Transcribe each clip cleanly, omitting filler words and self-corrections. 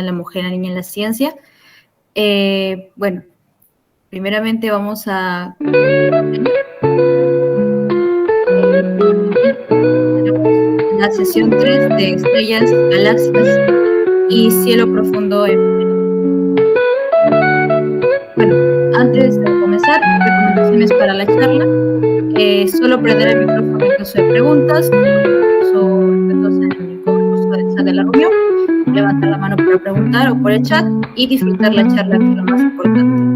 la mujer, la niña en la ciencia. Bueno, primeramente vamos a... la sesión 3 de estrellas, galaxias y cielo profundo en femenino. Bueno, antes de comenzar, recomendaciones para la charla. Solo prender el micrófono en caso de preguntas, en el concurso de la reunión, levantar la mano para preguntar o por el chat y disfrutar la charla, que es lo más importante.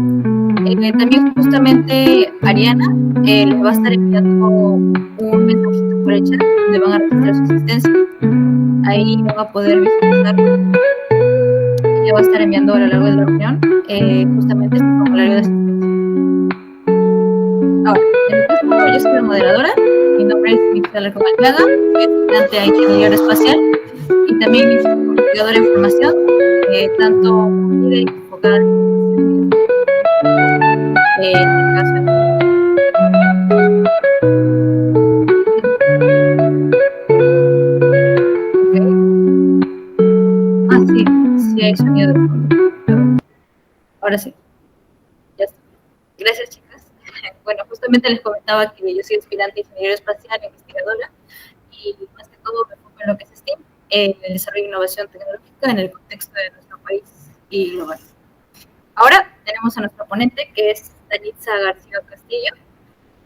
También justamente Ariana les va a estar enviando un mensajito por el chat donde van a registrar su asistencia. Ahí van a poder visualizarlo. Ella va a estar enviando a lo largo de la reunión justamente este formulario de asistencia. Ahora, en el caso, yo soy la moderadora. Mi nombre es Michelle Alcobalcada, soy estudiante de Ingeniería Aeroespacial y también investigadora de información, tanto líder y enfocada en el caso sí hay sonido de fondo. Ahora sí. Ya está. Gracias, chicas. Bueno, justamente les comentaba que yo soy aspirante de Ingeniería Espacial, investigadora, y más que todo me enfoco en lo que es STEAM, en el desarrollo de innovación tecnológica en el contexto de nuestro país y global. Ahora tenemos a nuestro ponente, que es Danitza García Castillo,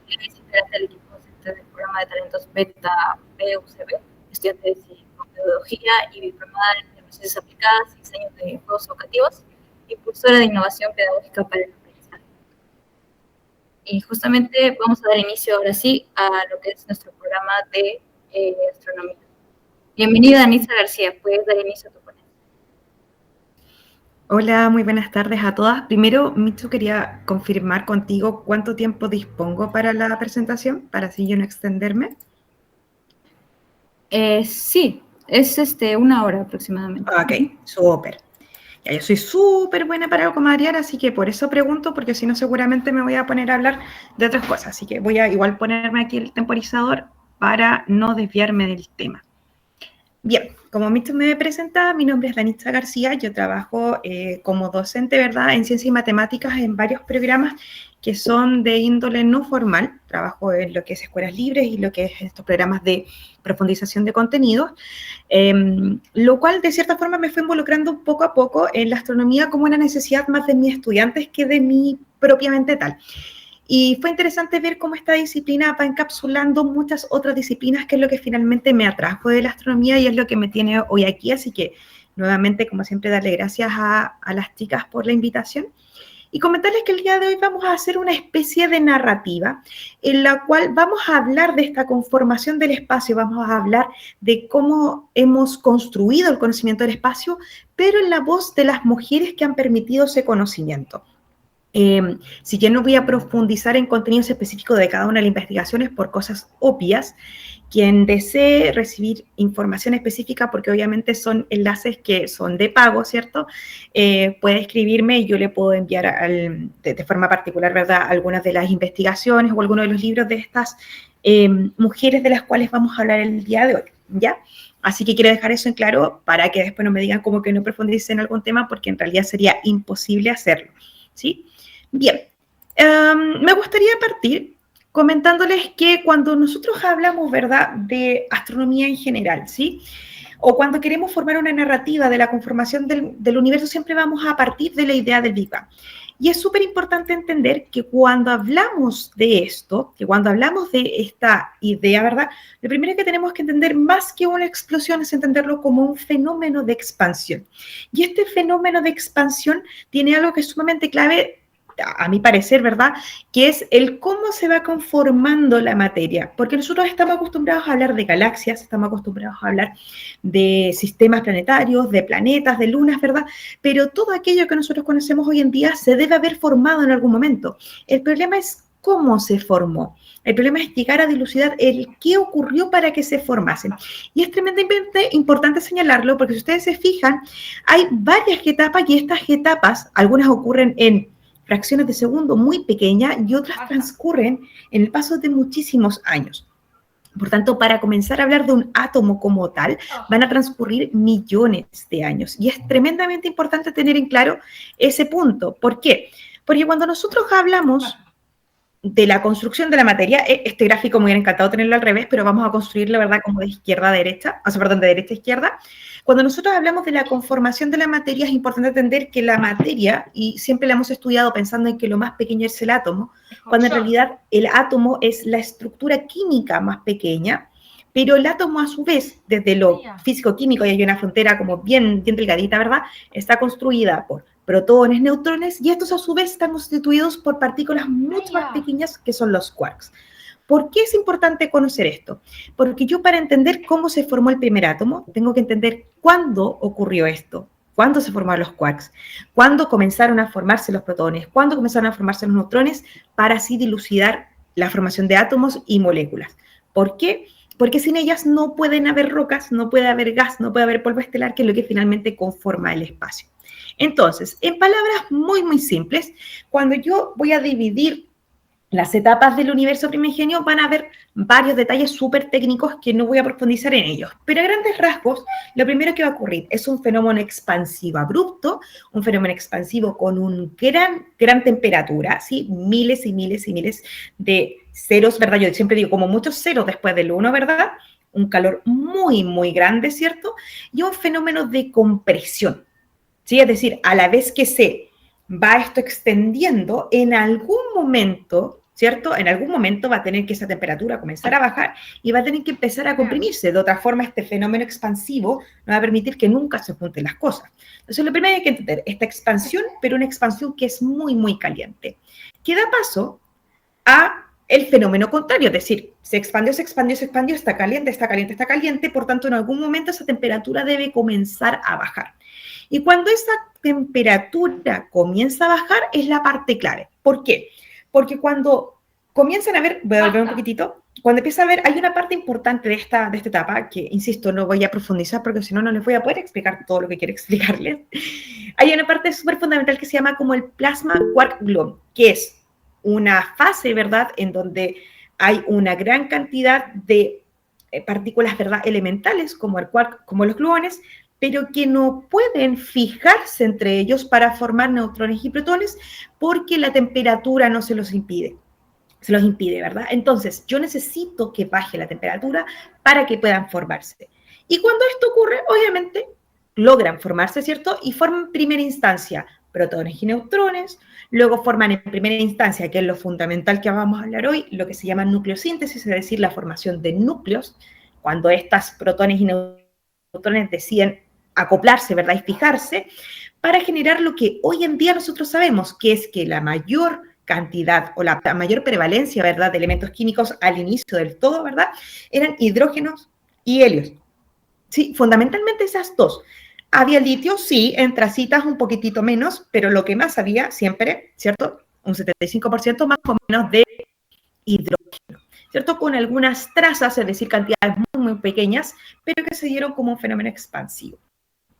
que es integrante del equipo docente del programa de talentos Beta PUCB, estudiante de psicopedagogía y diplomada en ciencias aplicadas y diseño de juegos educativos, impulsora de innovación pedagógica para el aprendizaje. Y justamente vamos a dar inicio ahora sí a lo que es nuestro programa de astronomía. Bienvenida, Danitza García, puedes dar inicio a tu ponencia. Hola, muy buenas tardes a todas. Primero, Michu, quería confirmar contigo cuánto tiempo dispongo para la presentación, para así yo no extenderme. Sí, es 1 hora aproximadamente. Ok, súper. Ya, yo soy súper buena para algo, Mariana, así que por eso pregunto, porque si no seguramente me voy a poner a hablar de otras cosas. Así que voy a igual ponerme aquí el temporizador para no desviarme del tema. Bien, como Michu me presenta, mi nombre es Danitza García, yo trabajo como docente, ¿verdad?, en ciencias y matemáticas en varios programas que son de índole no formal. Trabajo en lo que es escuelas libres y lo que es estos programas de profundización de contenidos, lo cual de cierta forma me fue involucrando poco a poco en la astronomía como una necesidad más de mis estudiantes que de mí propiamente tal. Y fue interesante ver cómo esta disciplina va encapsulando muchas otras disciplinas, que es lo que finalmente me atrajo de la astronomía y es lo que me tiene hoy aquí. Así que, nuevamente, como siempre, darle gracias a las chicas por la invitación. Y comentarles que el día de hoy vamos a hacer una especie de narrativa en la cual vamos a hablar de esta conformación del espacio, vamos a hablar de cómo hemos construido el conocimiento del espacio, pero en la voz de las mujeres que han permitido ese conocimiento. Si yo no voy a profundizar en contenidos específicos de cada una de las investigaciones por cosas obvias, quien desee recibir información específica, porque obviamente son enlaces que son de pago, ¿cierto? Puede escribirme y yo le puedo enviar de forma particular, ¿verdad?, algunas de las investigaciones o algunos de los libros de estas mujeres de las cuales vamos a hablar el día de hoy, ¿ya? Así que quiero dejar eso en claro para que después no me digan como que no profundice en algún tema, porque en realidad sería imposible hacerlo, ¿sí? Bien, me gustaría partir comentándoles que cuando nosotros hablamos, ¿verdad?, de astronomía en general, ¿sí?, o cuando queremos formar una narrativa de la conformación del universo, siempre vamos a partir de la idea del Big Bang. Y es súper importante entender que cuando hablamos de esto, que cuando hablamos de esta idea, ¿verdad?, lo primero que tenemos que entender, más que una explosión, es entenderlo como un fenómeno de expansión. Y este fenómeno de expansión tiene algo que es sumamente clave, a mi parecer, ¿verdad?, que es el cómo se va conformando la materia, porque nosotros estamos acostumbrados a hablar de galaxias, estamos acostumbrados a hablar de sistemas planetarios, de planetas, de lunas, ¿verdad?, pero todo aquello que nosotros conocemos hoy en día se debe haber formado en algún momento. El problema es cómo se formó. El problema es llegar a dilucidar el qué ocurrió para que se formasen. Y es tremendamente importante señalarlo, porque si ustedes se fijan, hay varias etapas, y estas etapas, algunas ocurren en fracciones de segundo muy pequeñas y otras transcurren en el paso de muchísimos años. Por tanto, para comenzar a hablar de un átomo como tal, van a transcurrir millones de años. Y es tremendamente importante tener en claro ese punto. ¿Por qué? Porque cuando nosotros hablamos de la construcción de la materia, este gráfico me hubiera encantado tenerlo al revés, pero vamos a construirlo, ¿verdad?, como de izquierda a derecha, o sea, perdón, de derecha a izquierda. Cuando nosotros hablamos de la conformación de la materia, es importante entender que la materia, y siempre la hemos estudiado pensando en que lo más pequeño es el átomo, cuando en realidad el átomo es la estructura química más pequeña, pero el átomo a su vez, desde lo físico-químico, y hay una frontera como bien delgadita, ¿verdad?, está construida por protones, neutrones, y estos a su vez están constituidos por partículas mucho más pequeñas que son los quarks. ¿Por qué es importante conocer esto? Porque yo, para entender cómo se formó el primer átomo, tengo que entender cuándo ocurrió esto, cuándo se formaron los quarks, cuándo comenzaron a formarse los protones, cuándo comenzaron a formarse los neutrones, para así dilucidar la formación de átomos y moléculas. ¿Por qué? Porque sin ellas no pueden haber rocas, no puede haber gas, no puede haber polvo estelar, que es lo que finalmente conforma el espacio. Entonces, en palabras muy, muy simples, cuando yo voy a dividir las etapas del universo primigenio, van a haber varios detalles súper técnicos que no voy a profundizar en ellos. Pero a grandes rasgos, lo primero que va a ocurrir es un fenómeno expansivo abrupto, un fenómeno expansivo con una gran temperatura, ¿sí? Miles y miles y miles de ceros, ¿verdad? Yo siempre digo como muchos ceros después del 1, ¿verdad? Un calor muy, muy grande, ¿cierto? Y un fenómeno de compresión, ¿sí? Es decir, a la vez que se va esto extendiendo, en algún momento, ¿cierto? En algún momento va a tener que esa temperatura comenzar a bajar y va a tener que empezar a comprimirse. De otra forma, este fenómeno expansivo no va a permitir que nunca se junten las cosas. Entonces, lo primero que hay que entender, esta expansión, pero una expansión que es muy, muy caliente, que da paso a el fenómeno contrario, es decir, se expandió, está caliente, está caliente, está caliente, por tanto, en algún momento esa temperatura debe comenzar a bajar. Y cuando esa temperatura comienza a bajar, es la parte clave. ¿Por qué? Porque cuando comienzan a ver, voy a volver un poquitito, cuando empieza a ver, hay una parte importante de esta etapa, que, insisto, no voy a profundizar porque si no, no les voy a poder explicar todo lo que quiero explicarles. Hay una parte súper fundamental que se llama como el plasma quark gluon, que es una fase, ¿verdad?, en donde hay una gran cantidad de partículas, ¿verdad?, elementales, como el quark, como los gluones, pero que no pueden fijarse entre ellos para formar neutrones y protones porque la temperatura no se los impide. Se los impide, ¿verdad? Entonces, yo necesito que baje la temperatura para que puedan formarse. Y cuando esto ocurre, obviamente, logran formarse, ¿cierto? Y forman en primera instancia protones y neutrones, luego forman en primera instancia, que es lo fundamental que vamos a hablar hoy, lo que se llama nucleosíntesis, es decir, la formación de núcleos, cuando estas protones y neutrones deciden acoplarse, ¿verdad?, y fijarse, para generar lo que hoy en día nosotros sabemos, que es que la mayor cantidad o la mayor prevalencia, ¿verdad?, de elementos químicos al inicio del todo, ¿verdad?, eran hidrógenos y helios. Sí, fundamentalmente esas dos. Había litio, sí, en tracitas un poquitito menos, pero lo que más había siempre, ¿cierto?, un 75% más o menos de hidrógeno, ¿cierto?, con algunas trazas, es decir, cantidades muy, muy pequeñas, pero que se dieron como un fenómeno expansivo.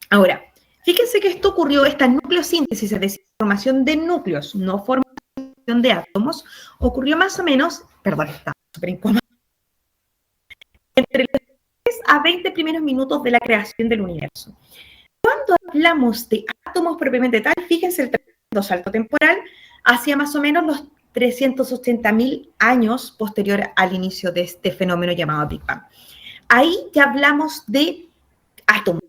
Ahora, fíjense que esto ocurrió, esta nucleosíntesis, es decir, formación de núcleos, no formación de átomos, ocurrió más o menos, perdón, está súper incómodo, entre los 10 a 20 primeros minutos de la creación del universo. Cuando hablamos de átomos propiamente tal, fíjense el salto temporal hacia más o menos los 380.000 años posterior al inicio de este fenómeno llamado Big Bang. Ahí ya hablamos de átomos.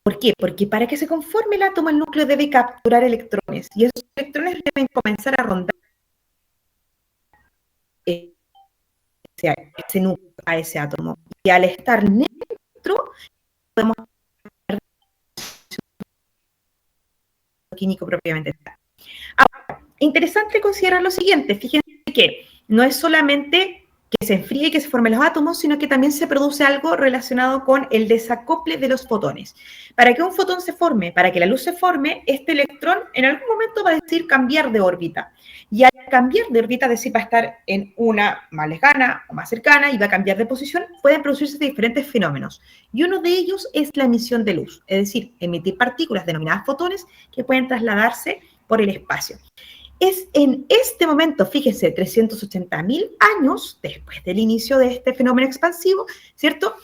¿Por qué? Porque para que se conforme el átomo, el núcleo debe capturar electrones, y esos electrones deben comenzar a rondar ese núcleo, a ese átomo. Y al estar neutro, podemos ver químico propiamente tal. Ahora, interesante considerar lo siguiente, fíjense que no es solamente que se enfríe y que se formen los átomos, sino que también se produce algo relacionado con el desacople de los fotones. Para que un fotón se forme, para que la luz se forme, este electrón en algún momento va a decidir cambiar de órbita. Y al cambiar de órbita, es decir, va a estar en una más lejana o más cercana y va a cambiar de posición, pueden producirse diferentes fenómenos. Y uno de ellos es la emisión de luz, es decir, emitir partículas denominadas fotones que pueden trasladarse por el espacio. es en este momento, fíjese, 380.000 años después del inicio de este fenómeno expansivo, ¿cierto?,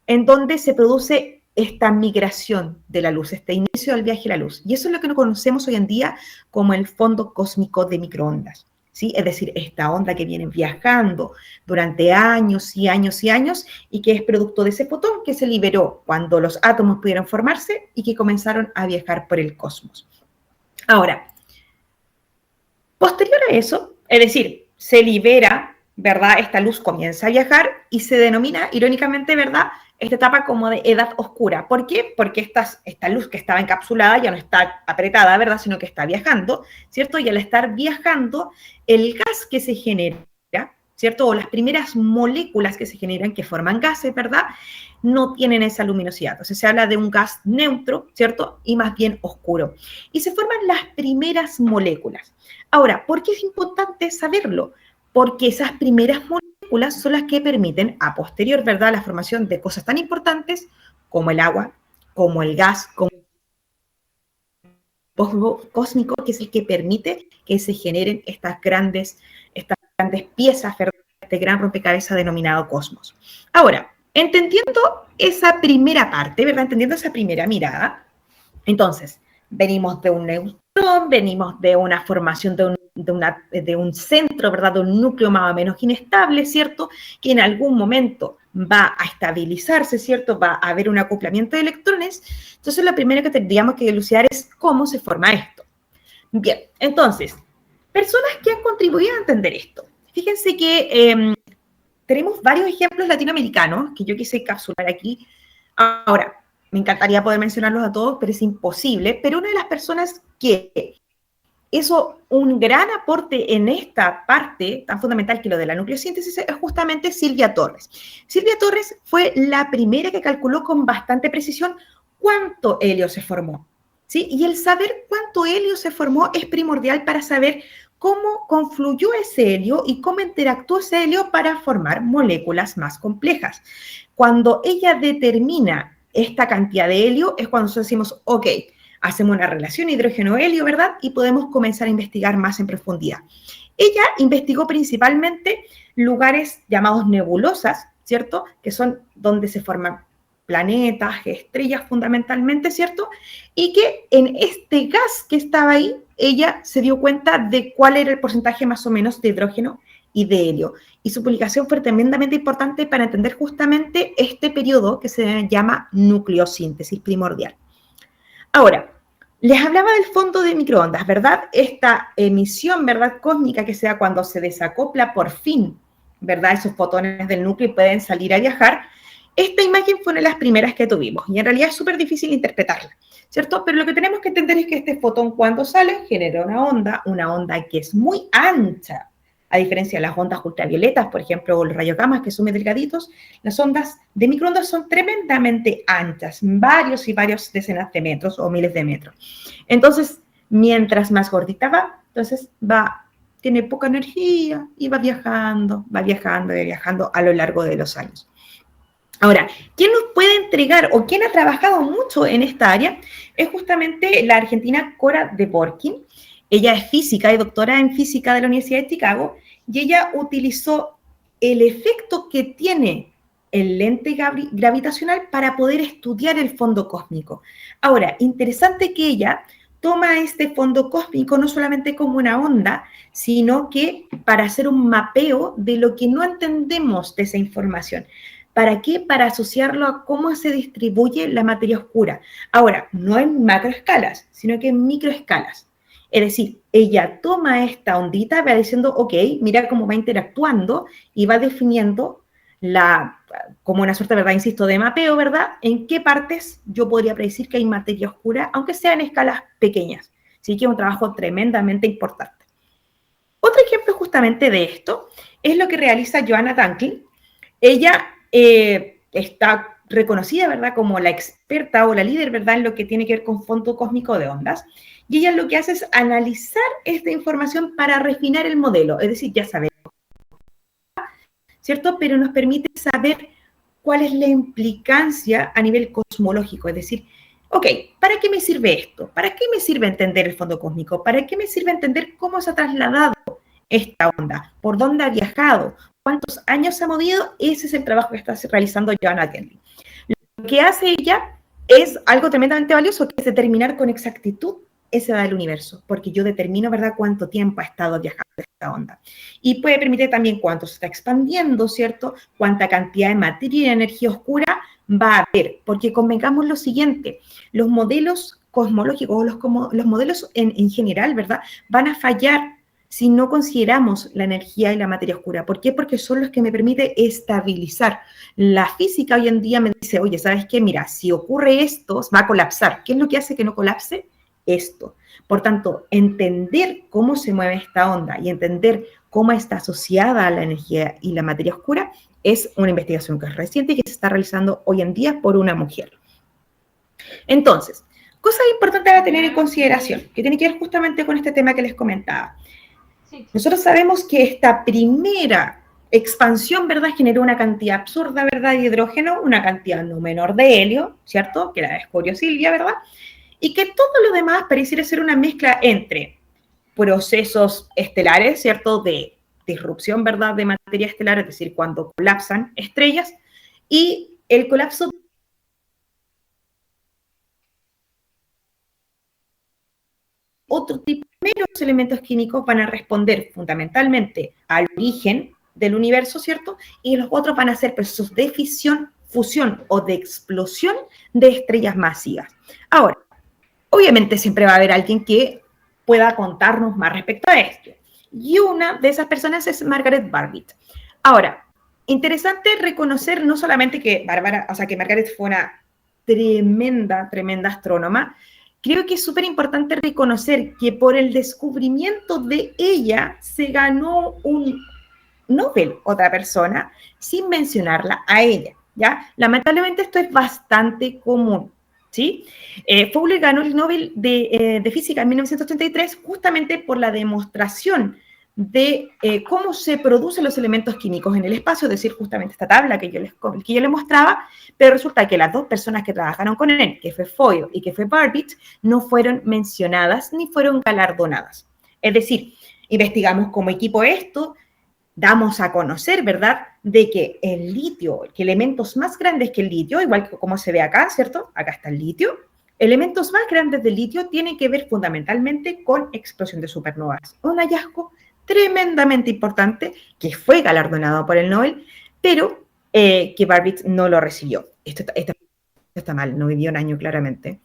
en donde se produce esta migración de la luz, este inicio del viaje de la luz. Y eso es lo que conocemos hoy en día como el fondo cósmico de microondas, ¿sí? Es decir, esta onda que viene viajando durante años y años y años y que es producto de ese fotón que se liberó cuando los átomos pudieron formarse y que comenzaron a viajar por el cosmos. Ahora, posterior a eso, es decir, se libera, ¿verdad? Esta luz comienza a viajar y se denomina, irónicamente, ¿verdad?, esta etapa como de edad oscura. ¿Por qué? Porque esta luz que estaba encapsulada ya no está apretada, ¿verdad?, sino que está viajando, ¿cierto? Y al estar viajando, el gas que se genera, ¿cierto?, o las primeras moléculas que se generan, que forman gases, ¿verdad?, no tienen esa luminosidad. Entonces se habla de un gas neutro, ¿cierto?, y más bien oscuro. Y se forman las primeras moléculas. Ahora, ¿por qué es importante saberlo? Porque esas primeras moléculas son las que permiten, a posterior, ¿verdad?, la formación de cosas tan importantes como el agua, como el gas, como el cósmico, que es el que permite que se generen estas grandes piezas, ¿verdad?, este gran rompecabezas denominado cosmos. Ahora, entendiendo esa primera parte, ¿verdad?, entendiendo esa primera mirada, entonces, venimos de un neutrón, venimos de una formación de un centro, ¿verdad?, de un núcleo más o menos inestable, ¿cierto?, que en algún momento va a estabilizarse, ¿cierto?, va a haber un acoplamiento de electrones. Entonces, lo primero que tendríamos que dilucidar es cómo se forma esto. Bien, entonces, personas que han contribuido a entender esto. Fíjense que tenemos varios ejemplos latinoamericanos que yo quise encapsular aquí. Ahora, me encantaría poder mencionarlos a todos, pero es imposible. Pero una de las personas que hizo un gran aporte en esta parte tan fundamental que lo de la nucleosíntesis es justamente Silvia Torres. Silvia Torres fue la primera que calculó con bastante precisión cuánto helio se formó, ¿sí? Y el saber cuánto helio se formó es primordial para saber cómo confluyó ese helio y cómo interactuó ese helio para formar moléculas más complejas. Cuando ella determina esta cantidad de helio es cuando nosotros decimos, ok, hacemos una relación hidrógeno-helio, ¿verdad? Y podemos comenzar a investigar más en profundidad. Ella investigó principalmente lugares llamados nebulosas, ¿cierto?, que son donde se forman planetas, estrellas fundamentalmente, ¿cierto? Y que en este gas que estaba ahí, ella se dio cuenta de cuál era el porcentaje más o menos de hidrógeno y de helio. Y su publicación fue tremendamente importante para entender justamente este periodo que se llama nucleosíntesis primordial. Ahora, les hablaba del fondo de microondas, ¿verdad? Esta emisión, ¿verdad?, cósmica que se da cuando se desacopla por fin, ¿verdad?, esos fotones del núcleo y pueden salir a viajar. Esta imagen fue una de las primeras que tuvimos y en realidad es súper difícil interpretarla, ¿cierto? Pero lo que tenemos que entender es que este fotón cuando sale genera una onda que es muy ancha, a diferencia de las ondas ultravioletas, por ejemplo, o los rayos gamma, que son muy delgaditos. Las ondas de microondas son tremendamente anchas, varios y varios decenas de metros o miles de metros. Entonces, mientras más gordita va, entonces tiene poca energía y va viajando a lo largo de los años. Ahora, ¿quién nos puede entregar o quién ha trabajado mucho en esta área? Es justamente la argentina Cora Dworkin. Ella es física y doctora en física de la Universidad de Chicago y ella utilizó el efecto que tiene el lente gravitacional para poder estudiar el fondo cósmico. Ahora, interesante que ella toma este fondo cósmico no solamente como una onda, sino que para hacer un mapeo de lo que no entendemos de esa información. ¿Para qué? Para asociarlo a cómo se distribuye la materia oscura. Ahora, no en macroescalas, sino que en microescalas. Es decir, ella toma esta ondita, va diciendo, ok, mira cómo va interactuando y va definiendo como una suerte, ¿verdad?, insisto, de mapeo, ¿verdad?, en qué partes yo podría predecir que hay materia oscura, aunque sea en escalas pequeñas. Así que es un trabajo tremendamente importante. Otro ejemplo justamente de esto es lo que realiza Joanna Dunkley. Ella está reconocida, ¿verdad?, como la experta o la líder, ¿verdad?, en lo que tiene que ver con fondo cósmico de ondas. Y ella lo que hace es analizar esta información para refinar el modelo. Es decir, ya sabemos, ¿cierto?, pero nos permite saber cuál es la implicancia a nivel cosmológico. Es decir, ok, ¿para qué me sirve esto? ¿Para qué me sirve entender el fondo cósmico? ¿Para qué me sirve entender cómo se ha trasladado esta onda? ¿Por dónde ha viajado? ¿Cuántos años se ha movido? Ese es el trabajo que está realizando Joanna Kendall. Lo que hace ella es algo tremendamente valioso, que es determinar con exactitud esa edad del universo, porque yo determino, ¿verdad?, cuánto tiempo ha estado viajando esta onda. Y puede permitir también cuánto se está expandiendo, ¿cierto? Cuánta cantidad de materia y energía oscura va a haber, porque convengamos lo siguiente, los modelos cosmológicos, los modelos en general, ¿verdad?, van a fallar si no consideramos la energía y la materia oscura. ¿Por qué? Porque son los que me permiten estabilizar. La física hoy en día me dice, oye, ¿sabes qué? Mira, si ocurre esto, va a colapsar. ¿Qué es lo que hace que no colapse? Esto. Por tanto, entender cómo se mueve esta onda y entender cómo está asociada a la energía y la materia oscura es una investigación que es reciente y que se está realizando hoy en día por una mujer. Entonces, cosas importantes a tener en consideración, que tiene que ver justamente con este tema que les comentaba. Nosotros sabemos que esta primera expansión, ¿verdad?, generó una cantidad absurda, ¿verdad?, de hidrógeno, una cantidad no menor de helio, ¿cierto?, que la descubrió Silvia, ¿verdad?, y que todo lo demás pareciera ser una mezcla entre procesos estelares, ¿cierto?, de disrupción, ¿verdad?, de materia estelar, es decir, cuando colapsan estrellas, y el colapso otro tipo de los elementos químicos van a responder fundamentalmente al origen del universo, ¿cierto? Y los otros van a ser procesos de fisión, fusión o de explosión de estrellas masivas. Ahora, obviamente siempre va a haber alguien que pueda contarnos más respecto a esto. Y una de esas personas es Margaret Barbitt. Ahora, interesante reconocer no solamente que que Margaret fue una tremenda, tremenda astrónoma. Creo que es súper importante reconocer que por el descubrimiento de ella se ganó un Nobel otra persona sin mencionarla a ella, ¿ya? Lamentablemente esto es bastante común, ¿sí? Fowler ganó el Nobel de Física en 1933 justamente por la demostración de cómo se producen los elementos químicos en el espacio, es decir, justamente esta tabla que yo les mostraba, pero resulta que las dos personas que trabajaron con él, que fue Foyle y que fue Barbitt, no fueron mencionadas ni fueron galardonadas. Es decir, investigamos como equipo esto, damos a conocer, ¿verdad?, de que el litio, que elementos más grandes que el litio, igual que como se ve acá, ¿cierto? Acá está el litio. Elementos más grandes del litio tienen que ver fundamentalmente con explosión de supernovas. Un hallazgo tremendamente importante que fue galardonado por el Nobel, pero que Barbitt no lo recibió. Esto está mal, no vivió un año claramente.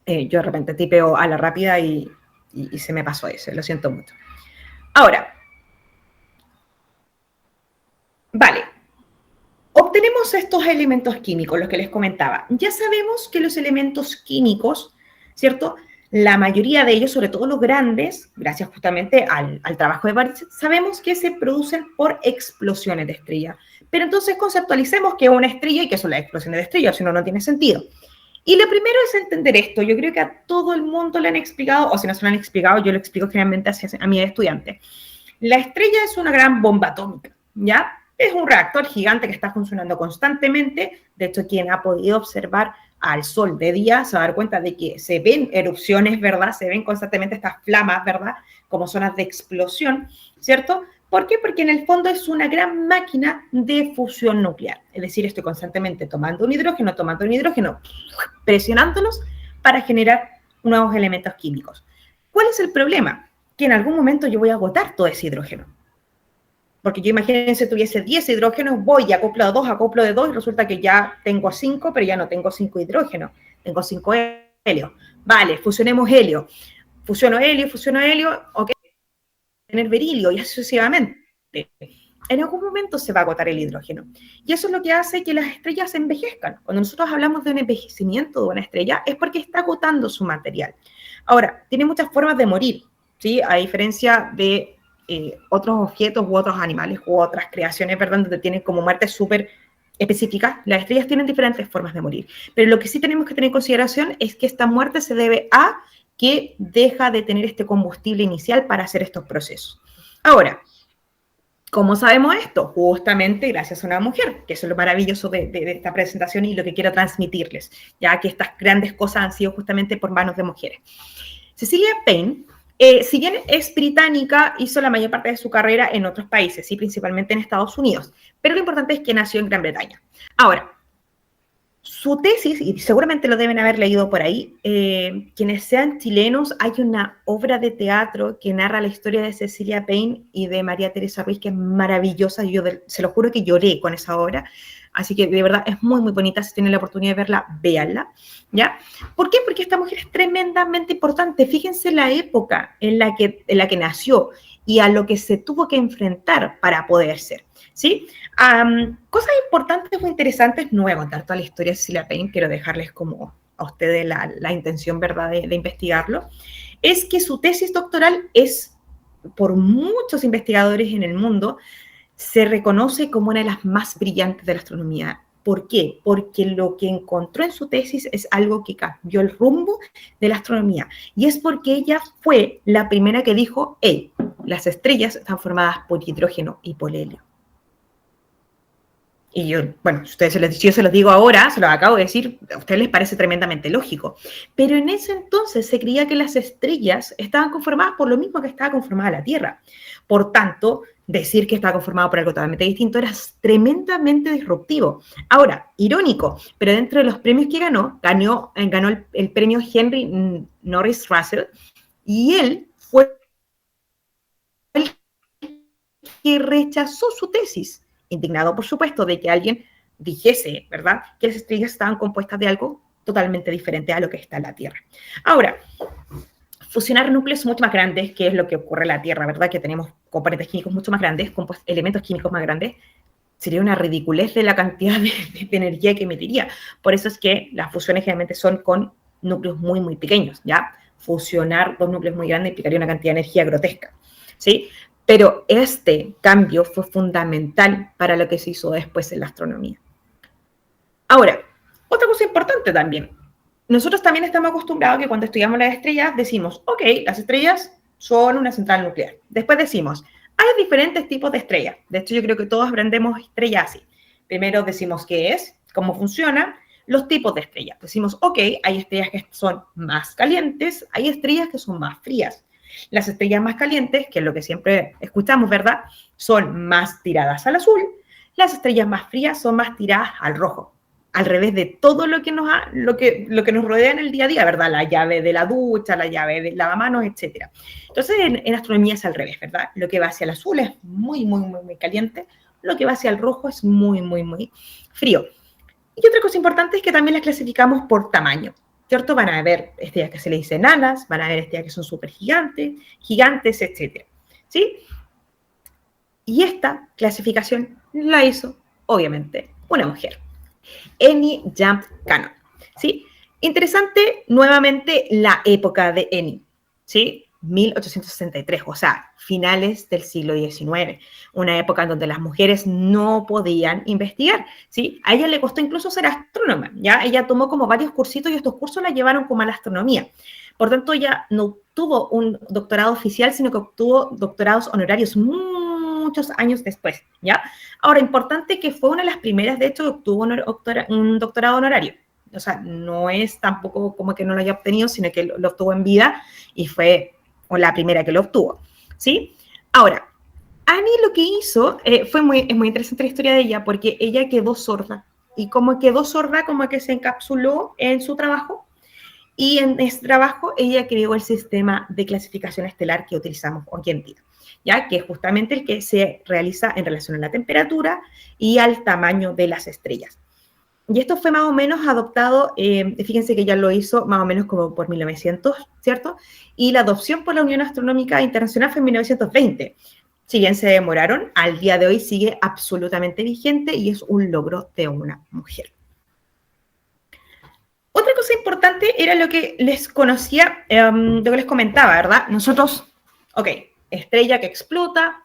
Yo de repente tipeo a la rápida y se me pasó eso, lo siento mucho. Ahora, vale, obtenemos estos elementos químicos, los que les comentaba. Ya sabemos que los elementos químicos, ¿cierto? La mayoría de ellos, sobre todo los grandes, gracias justamente al trabajo de Barbitt, sabemos que se producen por explosiones de estrella. Pero entonces conceptualicemos que es una estrella y que son las explosiones de estrellas, si no, no tiene sentido. Y lo primero es entender esto. Yo creo que a todo el mundo le han explicado, o si no se lo han explicado, yo lo explico generalmente a mis estudiantes. La estrella es una gran bomba atómica, ¿ya? Es un reactor gigante que está funcionando constantemente. De hecho, quien ha podido observar al Sol de día se va a dar cuenta de que se ven erupciones, ¿verdad? Se ven constantemente estas flamas, ¿verdad? Como zonas de explosión, ¿cierto? ¿Por qué? Porque en el fondo es una gran máquina de fusión nuclear. Es decir, estoy constantemente tomando un hidrógeno, presionándolos para generar nuevos elementos químicos. ¿Cuál es el problema? Que en algún momento yo voy a agotar todo ese hidrógeno. Porque yo imagínense, tuviese 10 hidrógenos, voy y acoplo de 2 y resulta que ya tengo 5, pero ya no tengo 5 hidrógenos, tengo 5 helios. Vale, fusionemos helio. Fusiono helio, ok, tener berilio y así sucesivamente. En algún momento se va a agotar el hidrógeno. Y eso es lo que hace que las estrellas se envejezcan. Cuando nosotros hablamos de un envejecimiento de una estrella, es porque está agotando su material. Ahora, tiene muchas formas de morir, ¿sí? A diferencia de otros objetos u otros animales u otras creaciones, ¿verdad?, donde tienen como muertes súper específicas, las estrellas tienen diferentes formas de morir. Pero lo que sí tenemos que tener en consideración es que esta muerte se debe a que deja de tener este combustible inicial para hacer estos procesos. Ahora, ¿Cómo sabemos esto? Justamente gracias a una mujer, que eso es lo maravilloso de esta presentación y lo que quiero transmitirles, ya que estas grandes cosas han sido justamente por manos de mujeres. Cecilia Payne, si bien es británica, hizo la mayor parte de su carrera en otros países, sí, principalmente en Estados Unidos, pero lo importante es que nació en Gran Bretaña. Ahora, su tesis, y seguramente lo deben haber leído por ahí, quienes sean chilenos, hay una obra de teatro que narra la historia de Cecilia Payne y de María Teresa Ruiz, que es maravillosa. Yo se lo juro que lloré con esa obra, así que de verdad es muy, muy bonita. Si tienen la oportunidad de verla, véanla, ¿ya? ¿Por qué? Porque esta mujer es tremendamente importante. Fíjense la época en la que nació y a lo que se tuvo que enfrentar para poder ser, ¿sí? Cosas importantes o interesantes, no voy a contar toda la historia de Cecilia Payne, quiero dejarles como a ustedes la intención, ¿verdad?, de investigarlo, es que su tesis doctoral es, por muchos investigadores en el mundo, se reconoce como una de las más brillantes de la astronomía. ¿Por qué? Porque lo que encontró en su tesis es algo que cambió el rumbo de la astronomía. Y es porque ella fue la primera que dijo, hey, las estrellas están formadas por hidrógeno y por helio. Y yo, bueno, yo se los digo ahora, se los acabo de decir, a ustedes les parece tremendamente lógico. Pero en ese entonces se creía que las estrellas estaban conformadas por lo mismo que estaba conformada la Tierra. Por tanto, decir que estaba conformado por algo totalmente distinto era tremendamente disruptivo. Ahora, irónico, pero dentro de los premios que ganó el premio Henry Norris Russell, y él fue el que rechazó su tesis, indignado, por supuesto, de que alguien dijese, ¿verdad?, que las estrellas estaban compuestas de algo totalmente diferente a lo que está en la Tierra. Ahora, fusionar núcleos mucho más grandes, que es lo que ocurre en la Tierra, ¿verdad?, que tenemos componentes químicos mucho más grandes, elementos químicos más grandes, sería una ridiculez de la cantidad de energía que emitiría. Por eso es que las fusiones generalmente son con núcleos muy, muy pequeños, ¿ya? Fusionar dos núcleos muy grandes implicaría una cantidad de energía grotesca, ¿sí? Pero este cambio fue fundamental para lo que se hizo después en la astronomía. Ahora, otra cosa importante también. Nosotros también estamos acostumbrados a que cuando estudiamos las estrellas decimos, ok, las estrellas son una central nuclear. Después decimos, hay diferentes tipos de estrellas. De hecho, yo creo que todos aprendemos estrellas así. Primero decimos qué es, cómo funciona, los tipos de estrellas. Decimos, ok, hay estrellas que son más calientes, hay estrellas que son más frías. Las estrellas más calientes, que es lo que siempre escuchamos, ¿verdad?, son más tiradas al azul. Las estrellas más frías son más tiradas al rojo. Al revés de todo lo que nos rodea en el día a día, ¿verdad? La llave de la ducha, la llave de lavamanos, etc. Entonces, en astronomía es al revés, ¿verdad? Lo que va hacia el azul es muy, muy, muy, muy caliente. Lo que va hacia el rojo es muy, muy, muy frío. Y otra cosa importante es que también las clasificamos por tamaño, ¿cierto? Van a haber estrellas que se le dicen nanas, van a haber estrellas que son súper gigantes, etc. ¿Sí? Y esta clasificación la hizo, obviamente, una mujer. Annie Jump Cannon, ¿sí? Interesante, nuevamente, la época de Annie, ¿sí? 1863, o sea, finales del siglo XIX, una época en donde las mujeres no podían investigar, ¿sí? A ella le costó incluso ser astrónoma, ¿ya? Ella tomó como varios cursitos y estos cursos la llevaron como a la astronomía. Por tanto, ella no obtuvo un doctorado oficial, sino que obtuvo doctorados honorarios muchos años después, ¿ya? Ahora, importante que fue una de las primeras, de hecho, que obtuvo un doctorado honorario. O sea, no es tampoco como que no lo haya obtenido, sino que lo obtuvo en vida y fue la primera que lo obtuvo, ¿sí? Ahora, Annie lo que hizo, es muy interesante la historia de ella, porque ella quedó sorda. Y como quedó sorda, como que se encapsuló en su trabajo, y en ese trabajo ella creó el sistema de clasificación estelar que utilizamos hoy en día, ¿ya? Que es justamente el que se realiza en relación a la temperatura y al tamaño de las estrellas. Y esto fue más o menos adoptado, fíjense que ya lo hizo más o menos como por 1900, ¿cierto? Y la adopción por la Unión Astronómica Internacional fue en 1920. Si bien se demoraron, al día de hoy sigue absolutamente vigente y es un logro de una mujer. Otra cosa importante era lo que les conocía, lo que les comentaba, ¿verdad? Nosotros, ok, estrella que explota,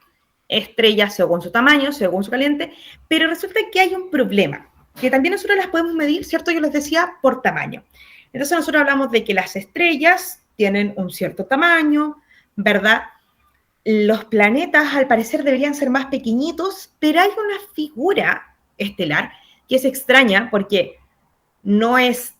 estrella según su tamaño, según su caliente, pero resulta que hay un problema, que también nosotros las podemos medir, ¿cierto? Yo les decía, por tamaño. Entonces nosotros hablamos de que las estrellas tienen un cierto tamaño, ¿verdad? los planetas al parecer deberían ser más pequeñitos, pero hay una figura estelar que es extraña porque no es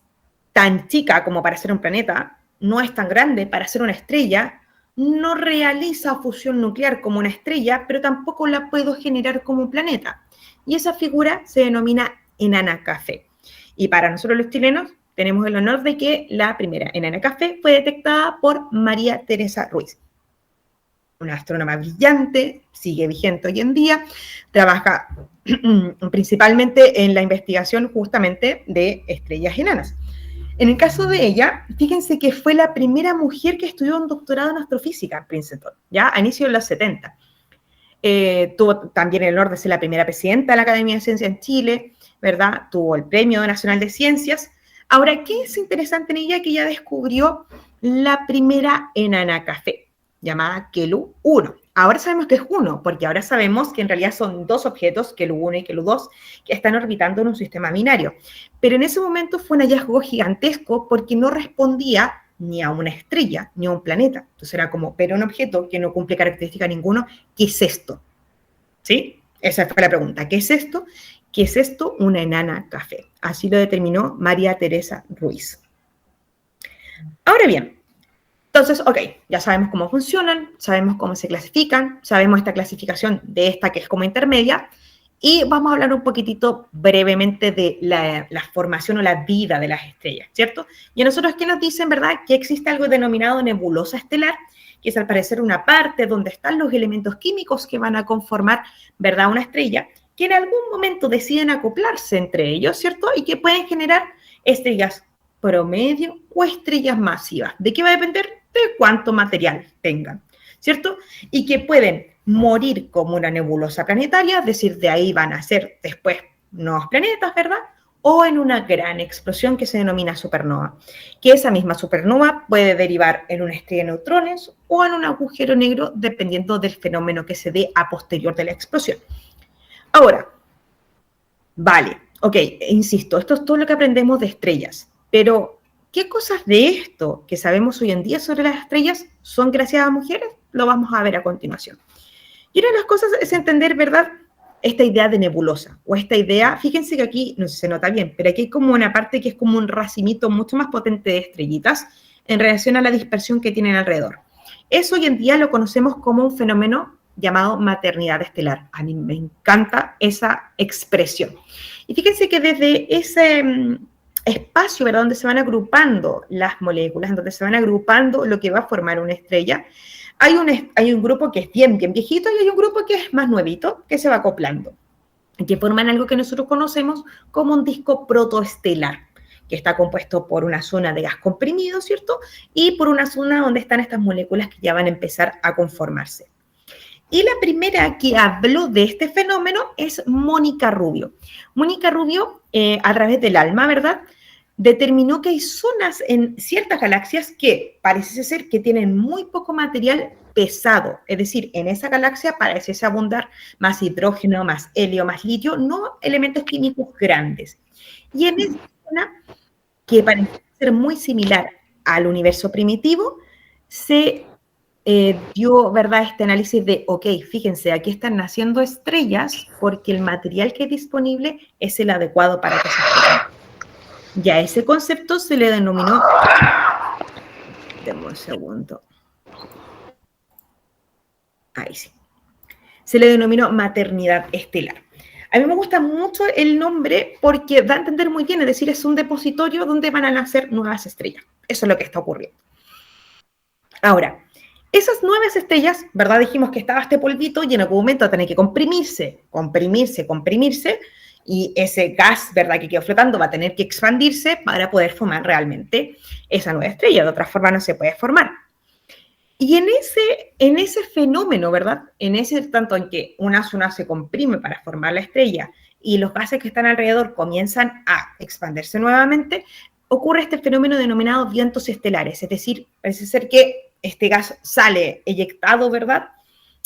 tan chica como para ser un planeta, no es tan grande para ser una estrella, no realiza fusión nuclear como una estrella, pero tampoco la puedo generar como un planeta. Y esa figura se denomina enana café. Y para nosotros los chilenos tenemos el honor de que la primera enana café fue detectada por María Teresa Ruiz, una astrónoma brillante, sigue vigente hoy en día, trabaja principalmente en la investigación justamente de estrellas enanas. En el caso de ella, fíjense que fue la primera mujer que estudió un doctorado en astrofísica en Princeton, ya a inicios de los 70. Tuvo también el honor de ser la primera presidenta de la Academia de Ciencias en Chile, ¿verdad? Tuvo el Premio Nacional de Ciencias. Ahora, ¿qué es interesante en ella? Que ella descubrió la primera enana café, llamada Kelu 1. Ahora sabemos que es 1, porque ahora sabemos que en realidad son dos objetos, Kelu 1 y Kelu 2, que están orbitando en un sistema binario. Pero en ese momento fue un hallazgo gigantesco porque no respondía ni a una estrella, ni a un planeta. Entonces era como, pero un objeto que no cumple característica ninguno, ¿qué es esto? ¿Sí? Esa fue la pregunta. ¿Qué es esto? ¿Qué es esto? Una enana café. Así lo determinó María Teresa Ruiz. Ahora bien, entonces, ok, ya sabemos cómo funcionan, sabemos cómo se clasifican, sabemos esta clasificación de esta que es como intermedia, y vamos a hablar un poquitito brevemente de la formación o la vida de las estrellas, ¿cierto? Y a nosotros, ¿qué nos dicen, verdad? Que existe algo denominado nebulosa estelar, que es al parecer una parte donde están los elementos químicos que van a conformar, ¿verdad? Una estrella, que en algún momento deciden acoplarse entre ellos, ¿cierto? Y que pueden generar estrellas promedio o estrellas masivas. ¿De qué va a depender? De cuánto material tengan, ¿cierto? Y que pueden morir como una nebulosa planetaria, es decir, de ahí van a ser después nuevos planetas, ¿verdad? O en una gran explosión que se denomina supernova, que esa misma supernova puede derivar en una estrella de neutrones o en un agujero negro, dependiendo del fenómeno que se dé a posterior de la explosión. Ahora, vale, ok, insisto, esto es todo lo que aprendemos de estrellas, pero ¿qué cosas de esto que sabemos hoy en día sobre las estrellas son gracias a mujeres? Lo vamos a ver a continuación. Y una de las cosas es entender, ¿verdad?, esta idea de nebulosa, o esta idea, fíjense que aquí, no sé si se nota bien, pero aquí hay como una parte que es como un racimito mucho más potente de estrellitas en relación a la dispersión que tienen alrededor. Eso hoy en día lo conocemos como un fenómeno llamado maternidad estelar. A mí me encanta esa expresión. Y fíjense que desde ese espacio, ¿verdad?, donde se van agrupando las moléculas, donde se van agrupando lo que va a formar una estrella, hay un grupo que es bien viejito y hay un grupo que es más nuevito, que se va acoplando, que forman algo que nosotros conocemos como un disco protoestelar, que está compuesto por una zona de gas comprimido, ¿cierto? Y por una zona donde están estas moléculas que ya van a empezar a conformarse. Y la primera que habló de este fenómeno es Mónica Rubio. Mónica Rubio, a través del ALMA, ¿verdad?, determinó que hay zonas en ciertas galaxias que parece ser que tienen muy poco material pesado. Es decir, en esa galaxia parece abundar más hidrógeno, más helio, más litio, no elementos químicos grandes. Y en esa zona, que parece ser muy similar al universo primitivo, se dio, ¿verdad?, este análisis de, ok, fíjense, aquí están naciendo estrellas porque el material que es disponible es el adecuado para que se formen. Ya ese concepto se le denominó, demos un segundo, ahí sí, se le denominó maternidad estelar. A mí me gusta mucho el nombre porque da a entender muy bien, es decir, es un depositorio donde van a nacer nuevas estrellas. Eso es lo que está ocurriendo. Ahora, esas nuevas estrellas, ¿verdad? Dijimos que estaba este polvito y en algún momento va a tener que comprimirse, y ese gas, ¿verdad?, que quedó flotando va a tener que expandirse para poder formar realmente esa nueva estrella. De otra forma no se puede formar. Y en ese fenómeno, ¿verdad?, en ese tanto en que una zona se comprime para formar la estrella y los gases que están alrededor comienzan a expandirse nuevamente, ocurre este fenómeno denominado vientos estelares. Es decir, parece ser que este gas sale eyectado, ¿verdad?,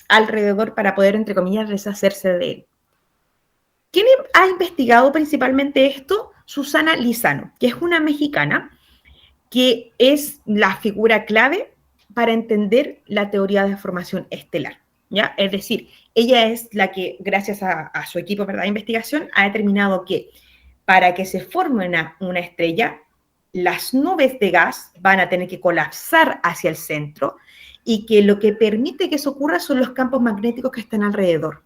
alrededor para poder, entre comillas, deshacerse de él. ¿Quién ha investigado principalmente esto? Susana Lizano, que es una mexicana, que es la figura clave para entender la teoría de formación estelar, ¿ya? Es decir, ella es la que, gracias a su equipo, ¿verdad?, de investigación, ha determinado que para que se forme una estrella, las nubes de gas van a tener que colapsar hacia el centro y que lo que permite que eso ocurra son los campos magnéticos que están alrededor.